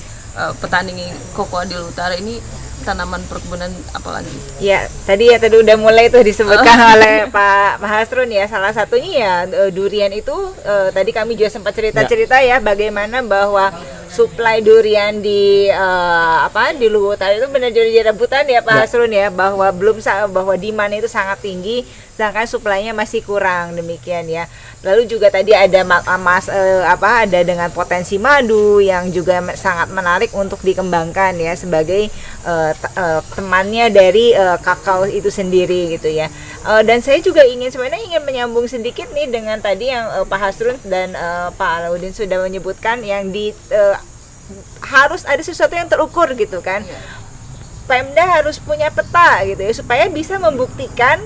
petani kokoa di Luwu Utara ini, tanaman perkebunan apalagi?
Ya, tadi udah mulai tuh disebutkan oleh Pak Hasrun ya. Salah satunya ya durian itu tadi kami juga sempat cerita-cerita ya bagaimana bahwa supply durian di di Luwu Utara itu benar jadi rebutan ya Pak Hasrun ya, bahwa bahwa demand itu sangat tinggi sedangkan supply-nya masih kurang, demikian ya. Lalu juga tadi ada ada dengan potensi madu yang juga sangat menarik untuk dikembangkan ya sebagai temannya dari kakao itu sendiri gitu ya. Dan saya juga ingin menyambung sedikit nih dengan tadi yang Pak Hasrun dan Pak Alauddin sudah menyebutkan yang harus ada sesuatu yang terukur gitu kan. Pemda harus punya peta gitu ya supaya bisa membuktikan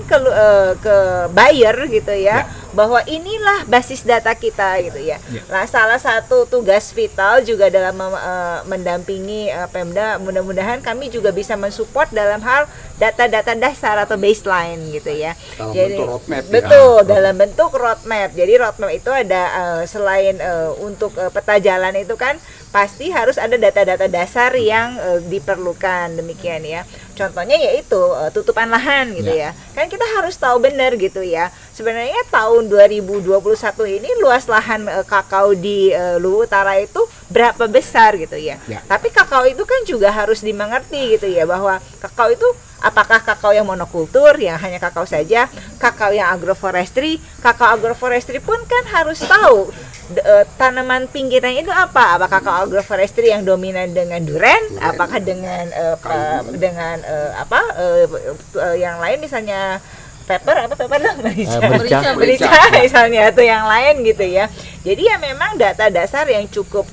ke buyer gitu ya, bahwa inilah basis data kita gitu ya. Nah, salah satu tugas vital juga dalam mendampingi Pemda, mudah-mudahan kami juga bisa mensupport dalam hal data-data dasar atau baseline gitu ya.
Dalam bentuk roadmap,
betul, dalam bentuk roadmap. Jadi roadmap itu ada selain untuk peta jalan itu kan pasti harus ada data-data dasar yang diperlukan, demikian ya. Contohnya yaitu tutupan lahan gitu ya. Kan kita harus tahu benar gitu ya. Sebenarnya tahun 2021 ini luas lahan kakao di Luwu Utara itu berapa besar gitu ya. Tapi kakao itu kan juga harus dimengerti gitu ya, bahwa kakao itu apakah kakao yang monokultur yang hanya kakao saja, kakao yang agroforestry. Kakao agroforestry pun kan harus tahu tanaman pinggiran itu apa? Apakah kakao agroforestry yang dominan dengan duren, apakah dengan yang lain misalnya merica misalnya atau yang lain gitu ya. Jadi ya memang data dasar yang cukup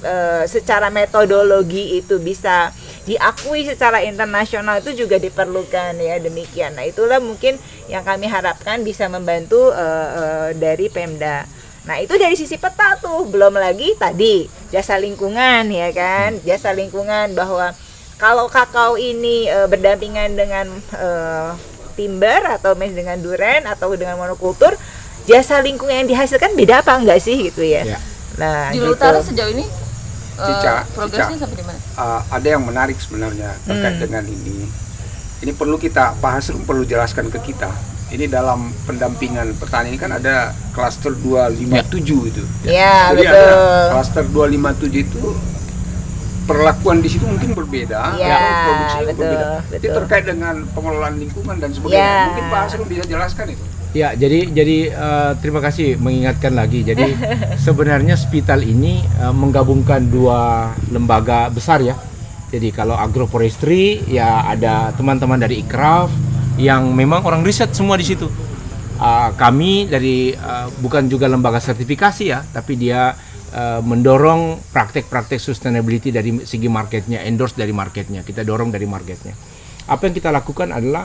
secara metodologi itu bisa diakui secara internasional itu juga diperlukan ya, demikian. Nah itulah mungkin yang kami harapkan bisa membantu dari Pemda. Nah itu dari sisi peta tuh, belum lagi tadi jasa lingkungan ya kan, jasa lingkungan bahwa kalau kakao ini berdampingan dengan timber atau dengan duren atau dengan monokultur, jasa lingkungan yang dihasilkan beda apa enggak sih gitu ya. Nah
di Luwu Utara sejauh ini progresnya
Cica,
sampai di mana?
Ada yang menarik sebenarnya terkait dengan ini. Ini perlu Pak Hasrun perlu jelaskan ke kita. Ini dalam pendampingan petani ini kan ada klaster 257 itu.
Ya,
jadi
betul.
ada klaster 257 itu perlakuan di situ mungkin berbeda, produksinya berbeda. Itu terkait dengan pengelolaan lingkungan dan sebagainya. Mungkin Pak Hasrun bisa jelaskan itu.
Ya, jadi terima kasih mengingatkan lagi. Jadi sebenarnya Spital ini menggabungkan dua lembaga besar ya. Jadi kalau agroforestry ya ada teman-teman dari Ikraf yang memang orang riset semua di situ. Kami dari bukan juga lembaga sertifikasi ya, tapi dia mendorong praktek-praktek sustainability dari segi marketnya, endorse dari marketnya, kita dorong dari marketnya. Apa yang kita lakukan adalah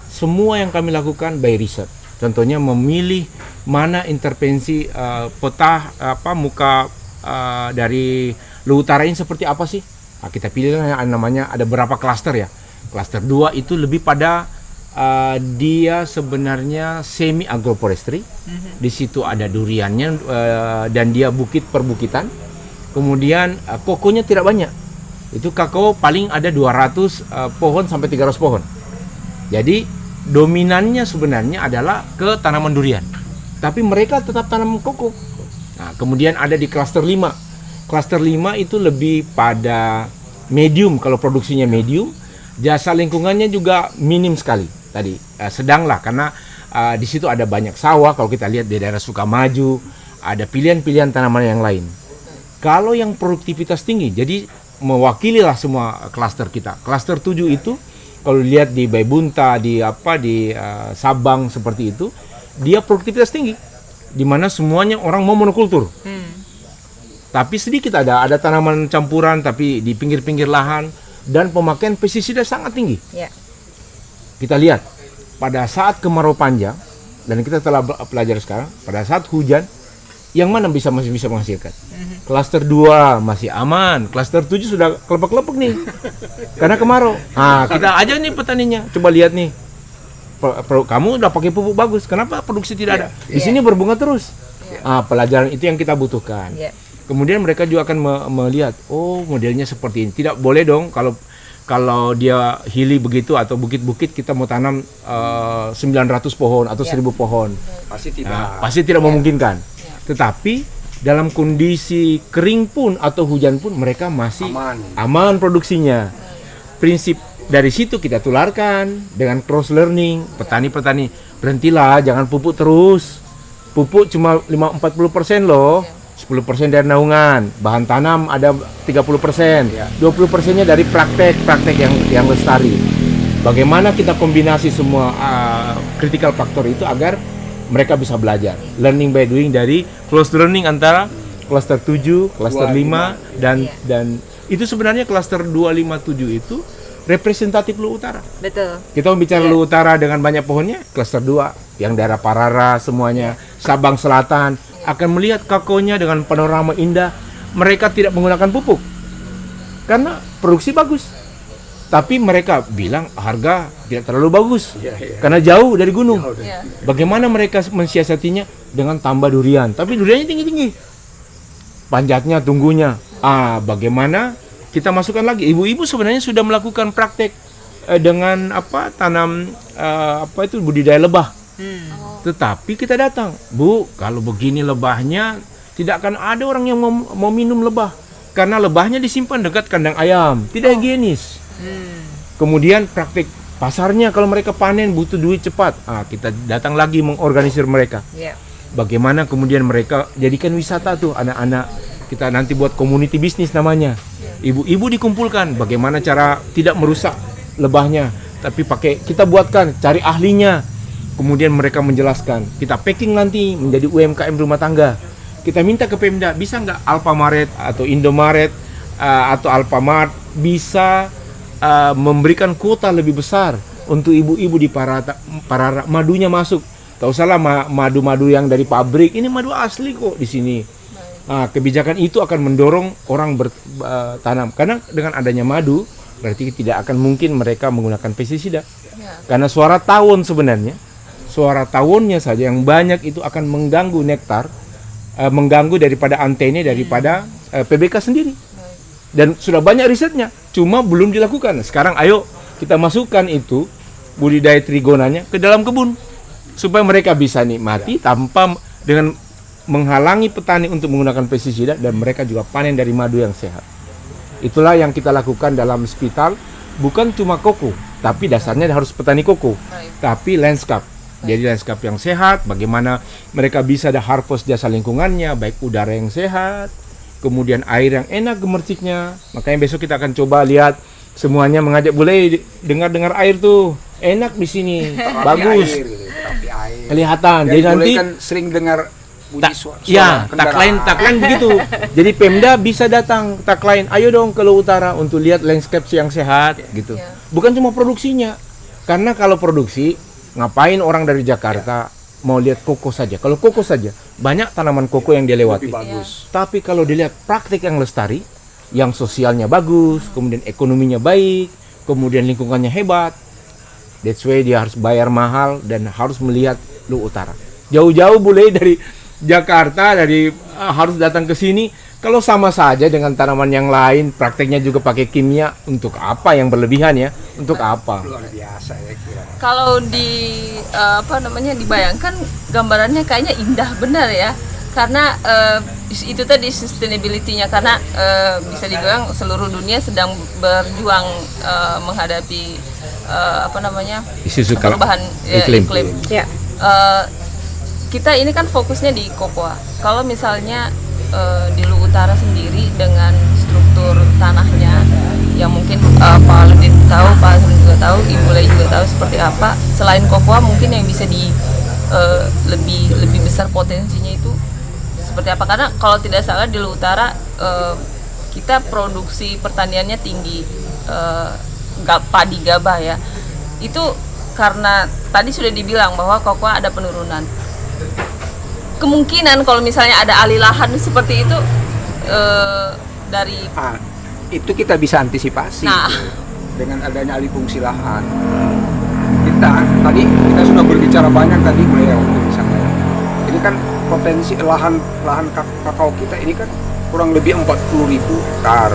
semua yang kami lakukan by research. Contohnya memilih mana intervensi peta muka dari Luwu Utara ini seperti apa sih? Nah, kita pilih namanya ada berapa klaster ya. Klaster 2 itu lebih pada dia sebenarnya semi agroforestry. Di situ ada duriannya dan dia bukit perbukitan. Kemudian kokonya tidak banyak. Itu kakao paling ada 200 pohon sampai 300 pohon. Jadi dominannya sebenarnya adalah ke tanaman durian. Tapi mereka tetap tanam koko. Nah, kemudian ada di klaster 5. Klaster 5 itu lebih pada medium, kalau produksinya medium. Jasa lingkungannya juga minim sekali tadi, sedang lah karena di situ ada banyak sawah. Kalau kita lihat di daerah Sukamaju ada pilihan-pilihan tanaman yang lain. Kalau yang produktivitas tinggi, jadi mewakili lah semua klaster kita. Klaster 7 itu kalau lihat di Baibunta, di Sabang seperti itu, dia produktivitas tinggi, di mana semuanya orang mau monokultur. Tapi sedikit ada tanaman campuran, tapi di pinggir-pinggir lahan dan pemakaian pestisida sangat tinggi.
Ya.
Kita lihat pada saat kemarau panjang, dan kita telah pelajari sekarang, pada saat hujan yang mana masih bisa menghasilkan. Klaster 2 masih aman, klaster 7 sudah kelepek-kelepek nih karena kemarau. Kita aja nih petaninya, coba lihat nih, kamu udah pakai pupuk bagus, kenapa produksi tidak ada? Di sini berbunga terus. Pelajaran itu yang kita butuhkan. Kemudian mereka juga akan melihat, oh modelnya seperti ini. Tidak boleh dong kalau dia hili begitu atau bukit-bukit kita mau tanam 900 pohon atau 1000 pohon. Pasti tidak memungkinkan. Tetapi dalam kondisi kering pun atau hujan pun mereka masih aman produksinya. Prinsip dari situ kita tularkan dengan cross learning. Petani-petani, berhentilah, jangan pupuk terus. Pupuk cuma 40% loh. 10% dari naungan, bahan tanam ada 30%, 20%-nya dari praktek yang lestari. Bagaimana kita kombinasi semua critical factor itu agar mereka bisa belajar. Learning by doing dari close learning antara cluster 7, cluster 5 dan itu sebenarnya cluster 257 itu representatif Luwu Utara.
Betul.
Kita bicara Luwu Utara dengan banyak pohonnya, cluster 2 yang daerah Parara semuanya, Sabang Selatan akan melihat kakonya dengan panorama indah. Mereka tidak menggunakan pupuk karena produksi bagus. Tapi mereka bilang harga tidak terlalu bagus karena jauh dari gunung. Bagaimana mereka mensiasatinya? Dengan tambah durian. Tapi duriannya tinggi-tinggi. Panjatnya, tunggunya. Bagaimana kita masukkan lagi? Ibu-ibu sebenarnya sudah melakukan praktek dengan tanam budidaya lebah. Tetapi kita datang, Bu, kalau begini lebahnya tidak akan ada orang yang mau minum lebah karena lebahnya disimpan dekat kandang ayam, tidak higienis. Kemudian praktik pasarnya, kalau mereka panen butuh duit cepat, kita datang lagi mengorganisir mereka. Bagaimana kemudian mereka jadikan wisata tuh anak-anak, kita nanti buat community bisnis namanya. Ibu-ibu dikumpulkan, bagaimana cara tidak merusak lebahnya, tapi kita buatkan, cari ahlinya. Kemudian mereka menjelaskan, kita packing nanti menjadi UMKM rumah tangga. Kita minta ke Pemda, bisa nggak Alfamaret atau Indomaret atau Alfamart bisa memberikan kuota lebih besar untuk ibu-ibu di Parara, madunya masuk. Tak usahlah madu-madu yang dari pabrik, ini madu asli kok di sini. Kebijakan itu akan mendorong orang bertanam, karena dengan adanya madu berarti tidak akan mungkin mereka menggunakan pestisida. Karena suara tawon sebenarnya, suara tawonnya saja yang banyak itu akan mengganggu nektar, mengganggu daripada antene daripada PBK sendiri. Dan sudah banyak risetnya, cuma belum dilakukan. Sekarang ayo kita masukkan itu budidaya trigonanya ke dalam kebun supaya mereka bisa nikmati tanpa dengan menghalangi petani untuk menggunakan pestisida, dan mereka juga panen dari madu yang sehat. Itulah yang kita lakukan dalam Spital, bukan cuma koko, tapi dasarnya harus petani koko, tapi landscape. Jadi landscape yang sehat, bagaimana mereka bisa ada harvest jasa lingkungannya, baik udara yang sehat, kemudian air yang enak gemerciknya. Makanya besok kita akan coba lihat semuanya, mengajak boleh dengar air tuh enak di sini, bagus, kelihatan. Jadi nanti
kan sering dengar bunyi suara
tagline begitu. Jadi Pemda bisa datang tagline, ayo dong ke Luwu Utara untuk lihat landscape yang sehat gitu. Bukan cuma produksinya, karena kalau produksi ngapain orang dari Jakarta mau lihat koko saja? Kalau koko saja, banyak tanaman koko yang dia lewati.
bagus.
Tapi kalau dilihat praktik yang lestari, yang sosialnya bagus, kemudian ekonominya baik, kemudian lingkungannya hebat, that's why dia harus bayar mahal dan harus melihat Luwu Utara. Jauh-jauh boleh dari Jakarta, harus datang ke sini. Kalau sama saja dengan tanaman yang lain, prakteknya juga pakai kimia, untuk apa yang berlebihan ya? Untuk apa?
Luar biasa ya kira.
Kalau dibayangkan gambarannya kayaknya indah benar ya, karena itu tadi sustainability-nya, karena bisa dibilang seluruh dunia sedang berjuang menghadapi
isu
perubahan iklim.
Ya.
Kita ini kan fokusnya di kokoa. Kalau misalnya di Luwu Utara sendiri dengan struktur tanahnya yang mungkin Pak Aludin tahu, Pak Asrun juga tahu, Ibu Lei juga tahu seperti apa. Selain kokoa mungkin yang bisa lebih besar potensinya itu seperti apa? Karena kalau tidak salah di Luwu Utara kita produksi pertaniannya tinggi, padi gabah ya, itu karena tadi sudah dibilang bahwa kokoa ada penurunan. Kemungkinan kalau misalnya ada alih lahan seperti itu dari
itu kita bisa antisipasi
Nah.
dengan adanya alih fungsi lahan. Tadi kita sudah berbicara banyak tadi mulai waktu misalnya. Ini kan potensi lahan kakao kita ini kan kurang lebih 40.000 hektar.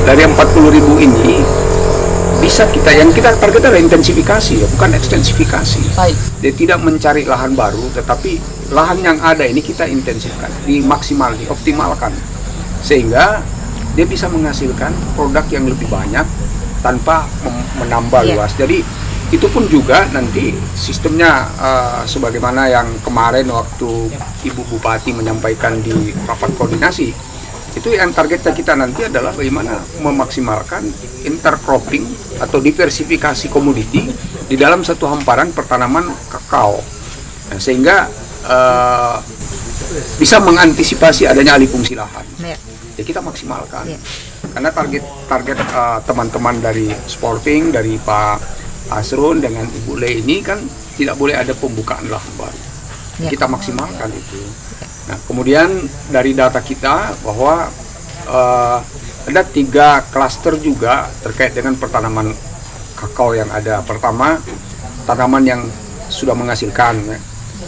Dari 40.000 ini bisa yang kita target adalah intensifikasi ya, bukan ekstensifikasi.
baik.
Dia tidak mencari lahan baru, tetapi lahan yang ada ini kita intensifkan, dioptimalkan, sehingga dia bisa menghasilkan produk yang lebih banyak tanpa menambah luas. Jadi itu pun juga nanti sistemnya sebagaimana yang kemarin waktu Ibu Bupati menyampaikan di rapat koordinasi, itu yang target kita nanti adalah bagaimana memaksimalkan intercropping atau diversifikasi komoditi di dalam satu hamparan pertanaman kakao. Nah, sehingga bisa mengantisipasi adanya alih fungsi lahan. Ya kita maksimalkan. Karena target teman-teman dari Sporting, dari Pak Asrun dengan Ibu Le ini kan tidak boleh ada pembukaan lahan baru. Kita maksimalkan itu. Nah, kemudian dari data kita bahwa ada 3 klaster juga terkait dengan pertanaman kakao yang ada. Pertama, tanaman yang sudah menghasilkan,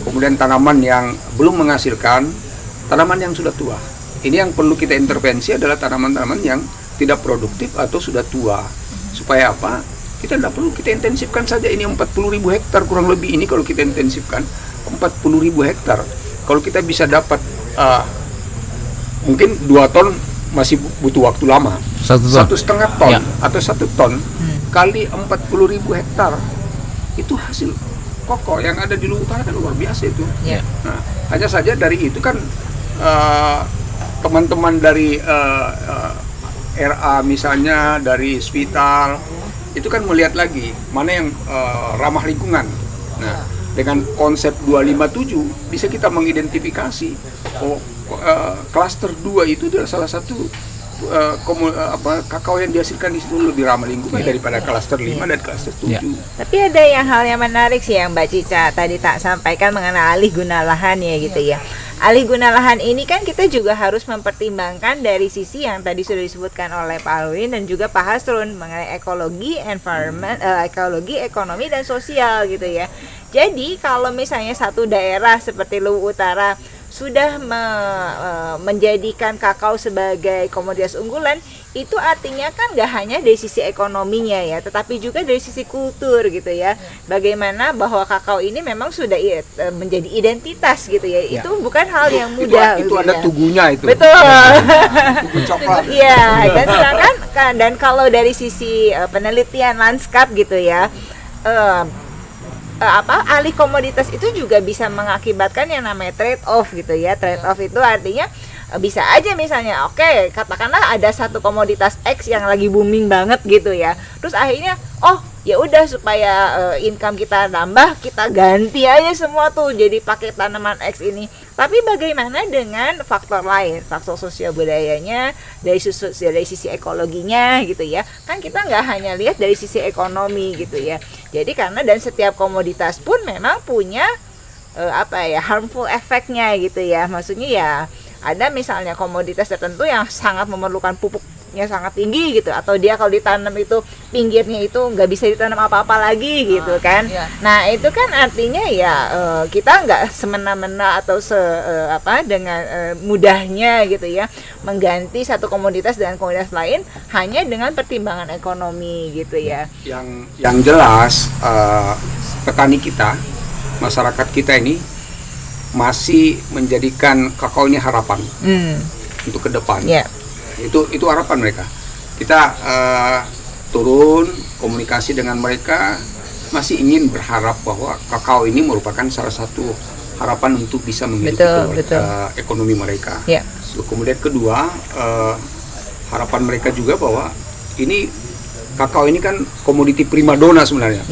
kemudian tanaman yang belum menghasilkan, tanaman yang sudah tua. Ini yang perlu kita intervensi adalah tanaman-tanaman yang tidak produktif atau sudah tua. Supaya apa? Kita tidak perlu, kita intensifkan saja ini 40.000 hektar kurang lebih ini. Kalau kita intensifkan 40.000 hektar, kalau kita bisa dapat mungkin 2 ton masih butuh waktu lama, 1,5 ton atau 1 ton kali 40.000 hektar, itu hasil koko yang ada di Luwu Utara kan luar biasa itu. Nah, hanya saja dari itu kan teman-teman dari RA misalnya, dari Svital itu kan melihat lagi mana yang ramah lingkungan. Nah, dengan konsep 257 bisa kita mengidentifikasi klaster 2 itu adalah salah satu kakao yang dihasilkan di situ lebih ramah lingkungan daripada klaster 5 dan klaster 7.
Tapi ada hal yang menarik sih yang Mbak Cica tadi tak sampaikan mengenai alih guna lahan ya gitu ya. Alih guna lahan ini kan kita juga harus mempertimbangkan dari sisi yang tadi sudah disebutkan oleh Pak Alwin dan juga Pak Hasrun mengenai ekologi, environment, ekologi, ekonomi dan sosial gitu ya. Jadi kalau misalnya satu daerah seperti Luwu Utara sudah menjadikan kakao sebagai komoditas unggulan, itu artinya kan nggak hanya dari sisi ekonominya ya, tetapi juga dari sisi kultur gitu ya. Bagaimana bahwa kakao ini memang sudah menjadi identitas gitu ya. Itu bukan hal yang mudah.
Itu ada tugunya itu.
Betul.
Tugu coklat.
Iya, dan sedangkan dan kalau dari sisi penelitian lanskap gitu ya, alih komoditas itu juga bisa mengakibatkan yang namanya trade off gitu ya. Trade off itu artinya bisa aja misalnya katakanlah ada satu komoditas X yang lagi booming banget gitu ya. Terus akhirnya ya udah supaya income kita nambah, kita ganti aja semua tuh jadi pakai tanaman X ini. Tapi bagaimana dengan faktor lain, faktor sosial budayanya, dari sisi ekologinya gitu ya. Kan kita nggak hanya lihat dari sisi ekonomi gitu ya. Jadi karena dan setiap komoditas pun memang punya harmful efeknya gitu ya. Maksudnya ya ada misalnya komoditas tertentu yang sangat memerlukan pupuknya sangat tinggi gitu, atau dia kalau ditanam itu pinggirnya itu nggak bisa ditanam apa-apa lagi gitu kan. Nah itu kan artinya ya kita nggak semena-mena atau dengan mudahnya gitu ya mengganti satu komoditas dengan komoditas lain hanya dengan pertimbangan ekonomi gitu ya.
Yang jelas petani kita, masyarakat kita ini masih menjadikan kakao ini harapan untuk ke depan. Itu harapan mereka. Kita turun komunikasi dengan mereka, masih ingin berharap bahwa kakao ini merupakan salah satu harapan untuk bisa menghidupi ekonomi mereka. Kemudian kedua, harapan mereka juga bahwa ini kakao ini kan komoditi primadona sebenarnya.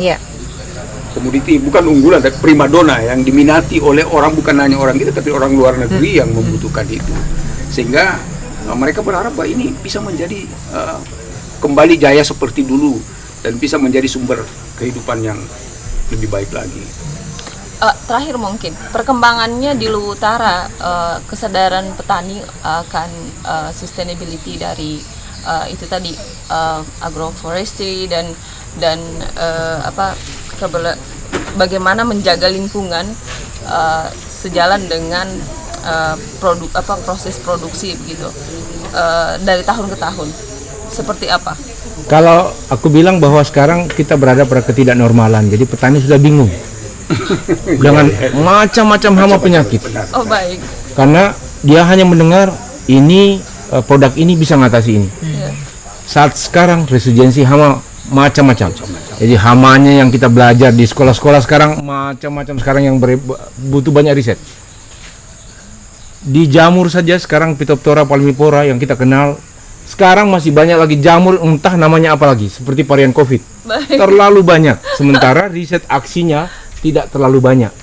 Komoditi bukan unggulan, tapi primadona yang diminati oleh orang, bukan hanya orang kita tapi orang luar negeri yang membutuhkan itu. Sehingga mereka berharap bahwa ini bisa menjadi kembali jaya seperti dulu dan bisa menjadi sumber kehidupan yang lebih baik lagi.
Terakhir mungkin perkembangannya di Luwu Utara, kesadaran petani akan sustainability dari itu tadi agroforestry dan bagaimana menjaga lingkungan sejalan dengan proses produksi begitu dari tahun ke tahun seperti apa?
Kalau aku bilang bahwa sekarang kita berada pada ketidaknormalan, jadi petani sudah bingung dengan macam-macam hama penyakit.
Oh baik.
Karena dia hanya mendengar ini produk ini bisa mengatasi ini. Saat sekarang resistensi hama macam-macam. Jadi hamanya yang kita belajar di sekolah-sekolah sekarang macam-macam sekarang yang butuh banyak riset. Di jamur saja sekarang Phytophthora palmipora yang kita kenal, sekarang masih banyak lagi jamur entah namanya apa lagi seperti varian COVID.
Baik.
Terlalu banyak. Sementara riset aksinya tidak terlalu banyak.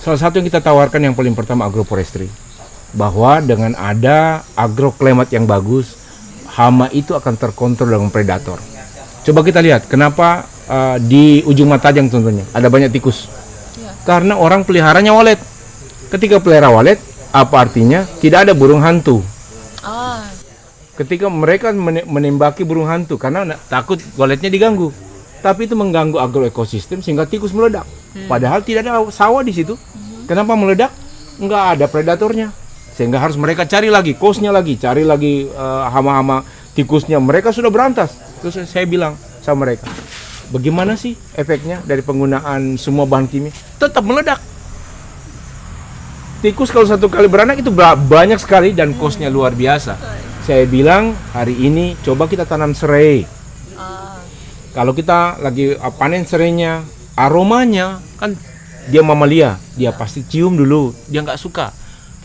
Salah satu yang kita tawarkan yang paling pertama agroforestry. Bahwa dengan ada agroklimat yang bagus, hama itu akan terkontrol dengan predator. Coba kita lihat kenapa di ujung Matajang tentunya ada banyak tikus. Karena orang peliharanya walet. Ketika pelihara walet, apa artinya? Tidak ada burung hantu. Ketika mereka menembaki burung hantu karena takut waletnya diganggu. Tapi itu mengganggu agroekosistem sehingga tikus meledak. Padahal tidak ada sawah di situ. Kenapa meledak? Nggak ada predatornya. Sehingga harus mereka cari lagi, kosnya lagi, cari lagi hama-hama tikusnya. Mereka sudah berantas. Terus saya bilang sama mereka, bagaimana sih efeknya dari penggunaan semua bahan kimia? Tetap meledak. Tikus kalau satu kali beranak itu banyak sekali dan kosnya luar biasa. Saya bilang hari ini coba kita tanam serai. Kalau kita lagi panen serainya, aromanya kan dia mamalia, dia pasti cium dulu, dia nggak suka.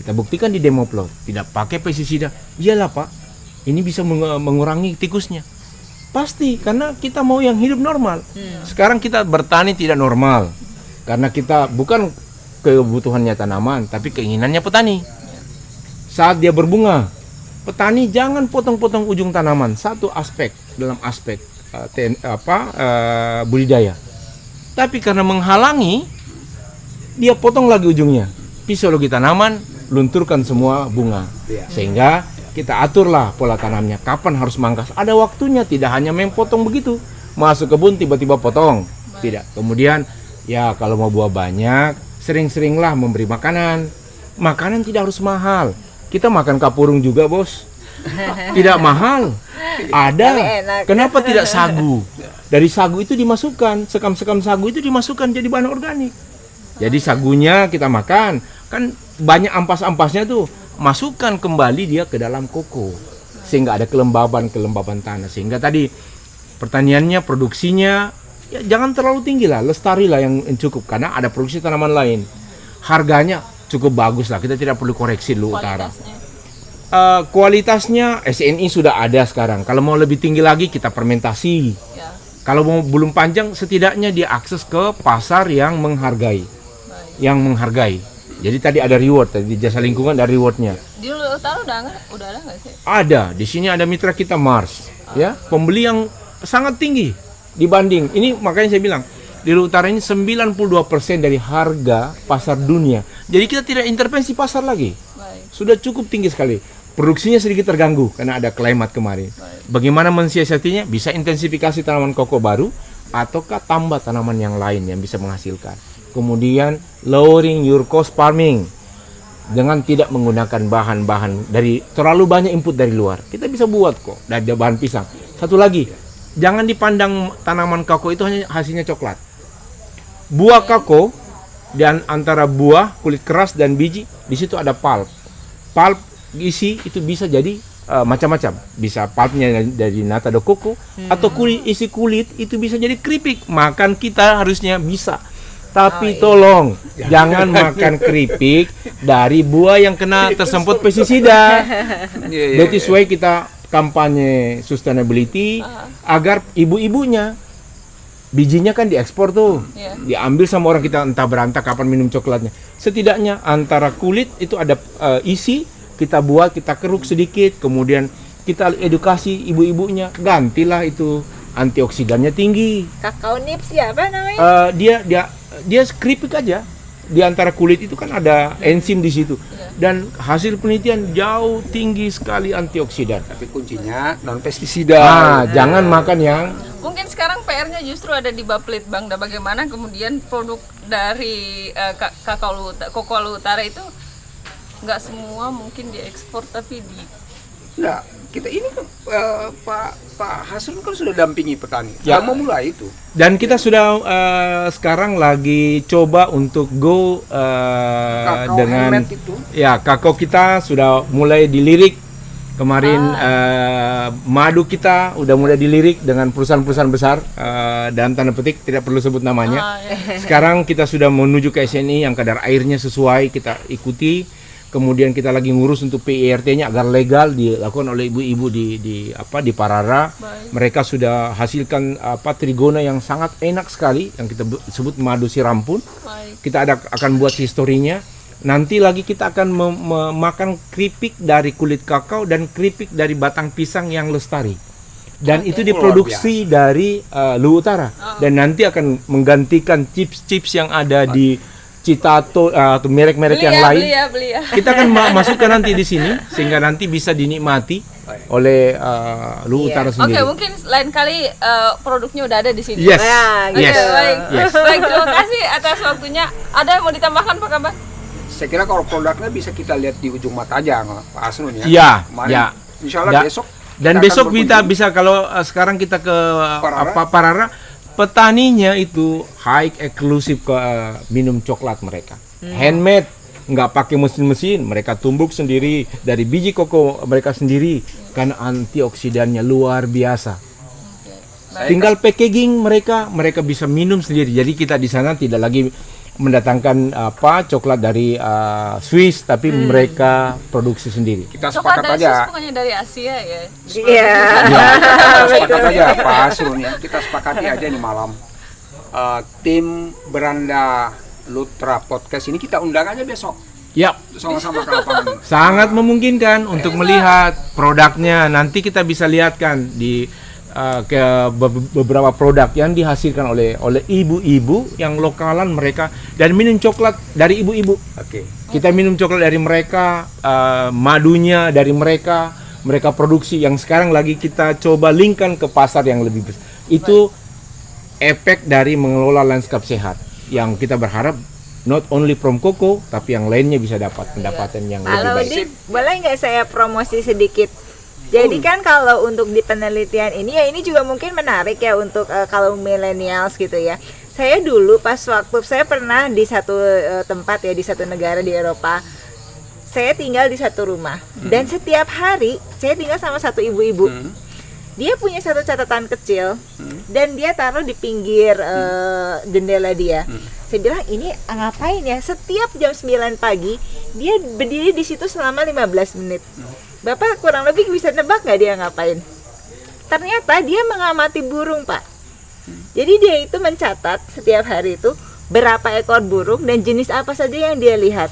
Kita buktikan di demo plot, tidak pakai pestisida. Iyalah Pak, ini bisa mengurangi tikusnya. Pasti, karena kita mau yang hidup normal. Sekarang kita bertani tidak normal. Karena kita bukan kebutuhannya tanaman, tapi keinginannya petani. Saat dia berbunga, petani jangan potong-potong ujung tanaman. Satu aspek dalam aspek budidaya. Tapi karena menghalangi, dia potong lagi ujungnya. Fisiologi tanaman, lunturkan semua bunga. Sehingga kita aturlah pola tanamnya. Kapan harus mangkas? Ada waktunya, tidak hanya potong begitu. Masuk kebun tiba-tiba potong. Tidak. Kemudian ya kalau mau buah banyak, sering-seringlah memberi makanan. Makanan tidak harus mahal. Kita makan kapurung juga, Bos. Tidak mahal. Ada. Kenapa tidak sagu? Dari sagu itu dimasukkan, sekam-sekam sagu itu dimasukkan jadi bahan organik. Jadi sagunya kita makan, kan banyak ampas-ampasnya tuh, masukkan kembali dia ke dalam koko. Sehingga ada kelembaban tanah. Sehingga tadi pertaniannya, produksinya ya jangan terlalu tinggi lah, lestari lah yang cukup. Karena ada produksi tanaman lain. Harganya cukup bagus lah, kita tidak perlu koreksi dulu Utara. Kualitasnya SNI sudah ada sekarang. Kalau mau lebih tinggi lagi kita fermentasi. Kalau mau belum panjang, setidaknya dia akses ke pasar yang menghargai. Jadi tadi ada reward, tadi jasa lingkungan ada rewardnya.
Di Luwu Utara udah ada nggak sih?
Ada, di sini ada mitra kita Mars, ya, pembeli yang sangat tinggi dibanding ini. Makanya saya bilang di Luwu Utara ini 92% dari harga pasar dunia. Jadi kita tidak intervensi pasar lagi. Sudah cukup tinggi sekali. Produksinya sedikit terganggu karena ada climate kemarin. Bagaimana mensiasatinya? Bisa intensifikasi tanaman koko baru ataukah tambah tanaman yang lain yang bisa menghasilkan. Kemudian lowering your cost farming dengan tidak menggunakan bahan-bahan dari terlalu banyak input dari luar. Kita bisa buat kok dari bahan pisang. Satu lagi, jangan dipandang tanaman kakao itu hanya hasilnya coklat. Buah kakao dan antara buah, kulit keras dan biji, di situ ada pulp. Pulp isi itu bisa jadi macam-macam. Bisa pulpnya dari nata de coco atau isi kulit itu bisa jadi keripik. Makan kita harusnya bisa. Tapi tolong jangan makan keripik dari buah yang kena tersemprot pestisida. That is why kita kampanye sustainability agar ibu-ibunya bijinya kan diekspor tuh, diambil sama orang kita entah berantah kapan minum coklatnya. Setidaknya antara kulit itu ada isi, kita buat, kita keruk sedikit, kemudian kita edukasi ibu-ibunya, gantilah itu antioksidannya tinggi.
Kakao nips ya, apa namanya?
Dia keripik aja. Di antara kulit itu kan ada enzim di situ. Dan hasil penelitian jauh tinggi sekali antioksidan.
Tapi kuncinya non pestisida.
Jangan makan yang
Mungkin sekarang PR-nya justru ada di Baplit Bang. Dan bagaimana kemudian produk dari Koko Utara itu nggak semua mungkin diekspor, tapi
Enggak, kita ini kan Pak Hasrul kan sudah dampingi petani.
Ya.
Mau mulai itu.
dan kita sudah sekarang lagi coba untuk go
Kakao
dengan
handmade itu.
ya kakao kita sudah mulai dilirik kemarin. Madu kita udah mulai dilirik dengan perusahaan-perusahaan besar dalam tanda petik tidak perlu sebut namanya. Sekarang kita sudah menuju ke SNI yang kadar airnya sesuai, kita ikuti. Kemudian kita lagi ngurus untuk PIRT-nya agar legal dilakukan oleh ibu-ibu di Parara. Mereka sudah hasilkan trigona yang sangat enak sekali yang kita sebut madu sirampun. Kita akan buat historinya. Nanti lagi kita akan memakan keripik dari kulit kakao dan keripik dari batang pisang yang lestari. Dan itu diproduksi dari Luhut Utara. Dan nanti akan menggantikan chips-chips yang ada di Citato atau merek-merek yang lain.
beli ya.
Kita akan masukkan nanti di sini sehingga nanti bisa dinikmati oleh Luhut Utara
Oke,
sendiri.
mungkin lain kali produknya udah ada di sini.
Yes.
Nah,
Oke,
Yes.
baik.
Yes.
Baik, terima kasih atas waktunya. Ada yang mau ditambahkan Pak Kabar?
Saya kira kalau produknya bisa kita lihat di ujung mata aja Pak Hasrul ya.
Iya,
Kemarin,
ya.
insya Allah
Da-
besok.
Dan
kita
besok
akan
kita
berkunjung.
bisa kalau sekarang kita ke
Parara.
Parara, petaninya itu high eksklusif ke minum coklat mereka. Handmade, nggak pakai mesin-mesin, mereka tumbuk sendiri dari biji koko mereka sendiri karena antioksidannya luar biasa. Tinggal packaging mereka bisa minum sendiri. Jadi kita di sana tidak lagi mendatangkan coklat dari Swiss, tapi mereka produksi sendiri.
Kita
Coklat
sepakat
dari
aja.
Swiss bukannya dari Asia ya?
Iya.
Kita sepakat aja Pak Hasrul ya. Kita sepakati aja nih malam. Tim Beranda Lutra Podcast ini kita undang aja besok.
Yap.
Sama-sama ke lapangan.
Sangat memungkinkan untuk melihat produknya. Nanti kita bisa lihatkan di beberapa produk yang dihasilkan oleh ibu-ibu yang lokalan mereka, dan minum coklat dari ibu-ibu.
Oke.
Kita minum coklat dari mereka, madunya dari mereka produksi yang sekarang lagi kita coba linkkan ke pasar yang lebih besar. Itu efek dari mengelola lanskap sehat yang kita berharap not only from Koko tapi yang lainnya bisa dapat pendapatan yang
Pak
lebih baik.
Laudin, boleh nggak saya promosi sedikit? Jadi kan kalau untuk di penelitian ini ya ini juga mungkin menarik ya untuk kalau millennials gitu ya. Saya dulu pas waktu saya pernah di satu tempat ya, di satu negara di Eropa. Saya tinggal di satu rumah dan setiap hari saya tinggal sama satu ibu-ibu. Dia punya satu catatan kecil dan dia taruh di pinggir jendela dia. Saya bilang ini ngapain ya? Setiap jam 9 pagi dia berdiri di situ selama 15 menit. Bapak kurang lebih bisa nebak nggak dia ngapain? Ternyata dia mengamati burung, Pak. Jadi dia itu mencatat setiap hari itu berapa ekor burung dan jenis apa saja yang dia lihat.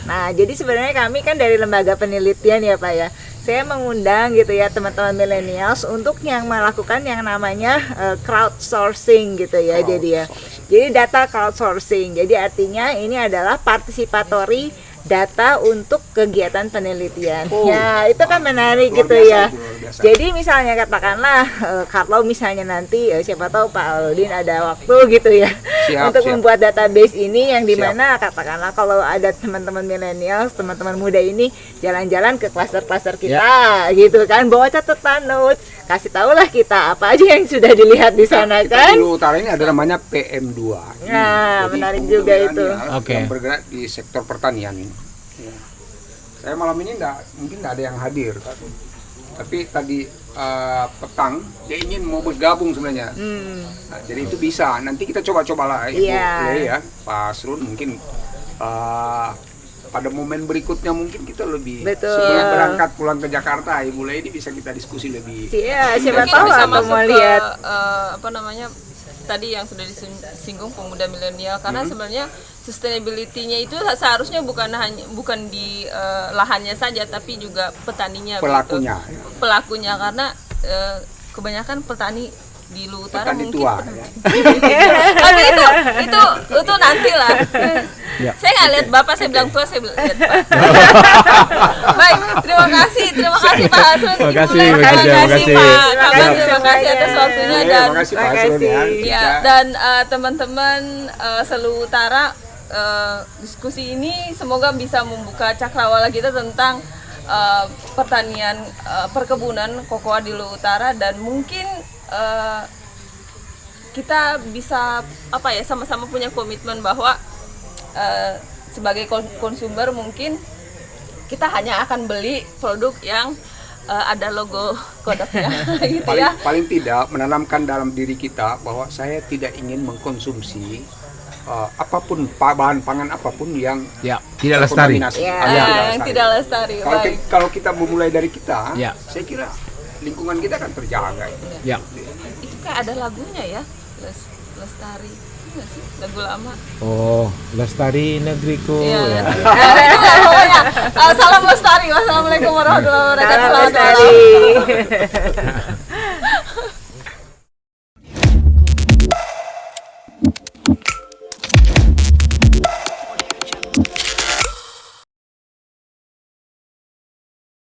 Nah, jadi sebenarnya kami kan dari lembaga penelitian ya Pak ya. Saya mengundang gitu ya teman-teman millennials untuk yang melakukan yang namanya crowdsourcing gitu ya. Jadi data crowdsourcing. Jadi artinya ini adalah participatory data untuk kegiatan penelitian. Ya, itu kan menarik
Luar
gitu
biasa
ya.
itu, luar biasa.
Jadi misalnya katakanlah kalau misalnya nanti siapa tahu Pak Aludin ada waktu gitu ya untuk membuat database ini yang dimana katakanlah kalau ada teman-teman millennials, teman-teman muda ini jalan-jalan ke klaster-klaster kita gitu kan, bawa catatan notes, kasih tahulah kita apa aja yang sudah dilihat di sana kan.
Di utara ini ada namanya PM2.
Nah,
Jadi
menarik
pemuda
juga itu.
milenial
Oke.
yang bergerak di sektor pertanian ini. Ya. Saya malam ini mungkin nggak ada yang hadir, tapi tadi petang dia ingin mau bergabung sebenarnya. Nah, jadi itu bisa. Nanti kita coba-cobalah Ibu Le ya, Pak Hasrul mungkin pada momen berikutnya mungkin kita lebih sebelum berangkat pulang ke Jakarta, Ibu Le ini bisa kita diskusi lebih.
Siapa
Mungkin
tahu
bisa
atau
masuk
mau
ke
lihat.
tadi yang sudah disinggung pemuda milenial, karena sebenarnya sustainability-nya itu seharusnya bukan di lahannya saja, tapi juga petaninya,
Pelakunya,
begitu.
ya.
Pelakunya, karena kebanyakan petani di Luwu Utara
Petani
mungkin
tua, ya.
tapi itu nanti lah.
Ya.
Saya nggak lihat bapak, saya bilang tua, saya lihat Pak. Baik, terima kasih Pak Hasrun.
Terima kasih,
Terima
Pak.
kasih Pak.
Terima
Terima kasih atas waktunya,
Ya,
dan
terima kasih Pak Hasrun ya.
ya,
Cica.
dan teman-teman seluruh Utara, diskusi ini semoga bisa membuka cakrawala kita tentang pertanian, perkebunan kokoa di Luwu Utara, dan mungkin kita bisa sama-sama punya komitmen bahwa sebagai konsumer mungkin kita hanya akan beli produk yang ada logo kodoknya gitu ya.
Paling tidak menanamkan dalam diri kita bahwa saya tidak ingin mengkonsumsi apapun bahan pangan apapun yang
tidak lestari.
terkontaminasi.
Ya.
Yang tidak lestari. Baik.
Kalau kita memulai dari kita,
Ya.
saya kira lingkungan kita akan terjaga.
Ya.
Itu kayak ada lagunya ya, lestari. Nggak sih? Lagu lama.
Oh, lestari negeriku.
Iya.
Ya.
Pokoknya. Salam lestari. Wassalamualaikum warahmatullahi wabarakatuh.
Salam
Selamat malam.
lestari.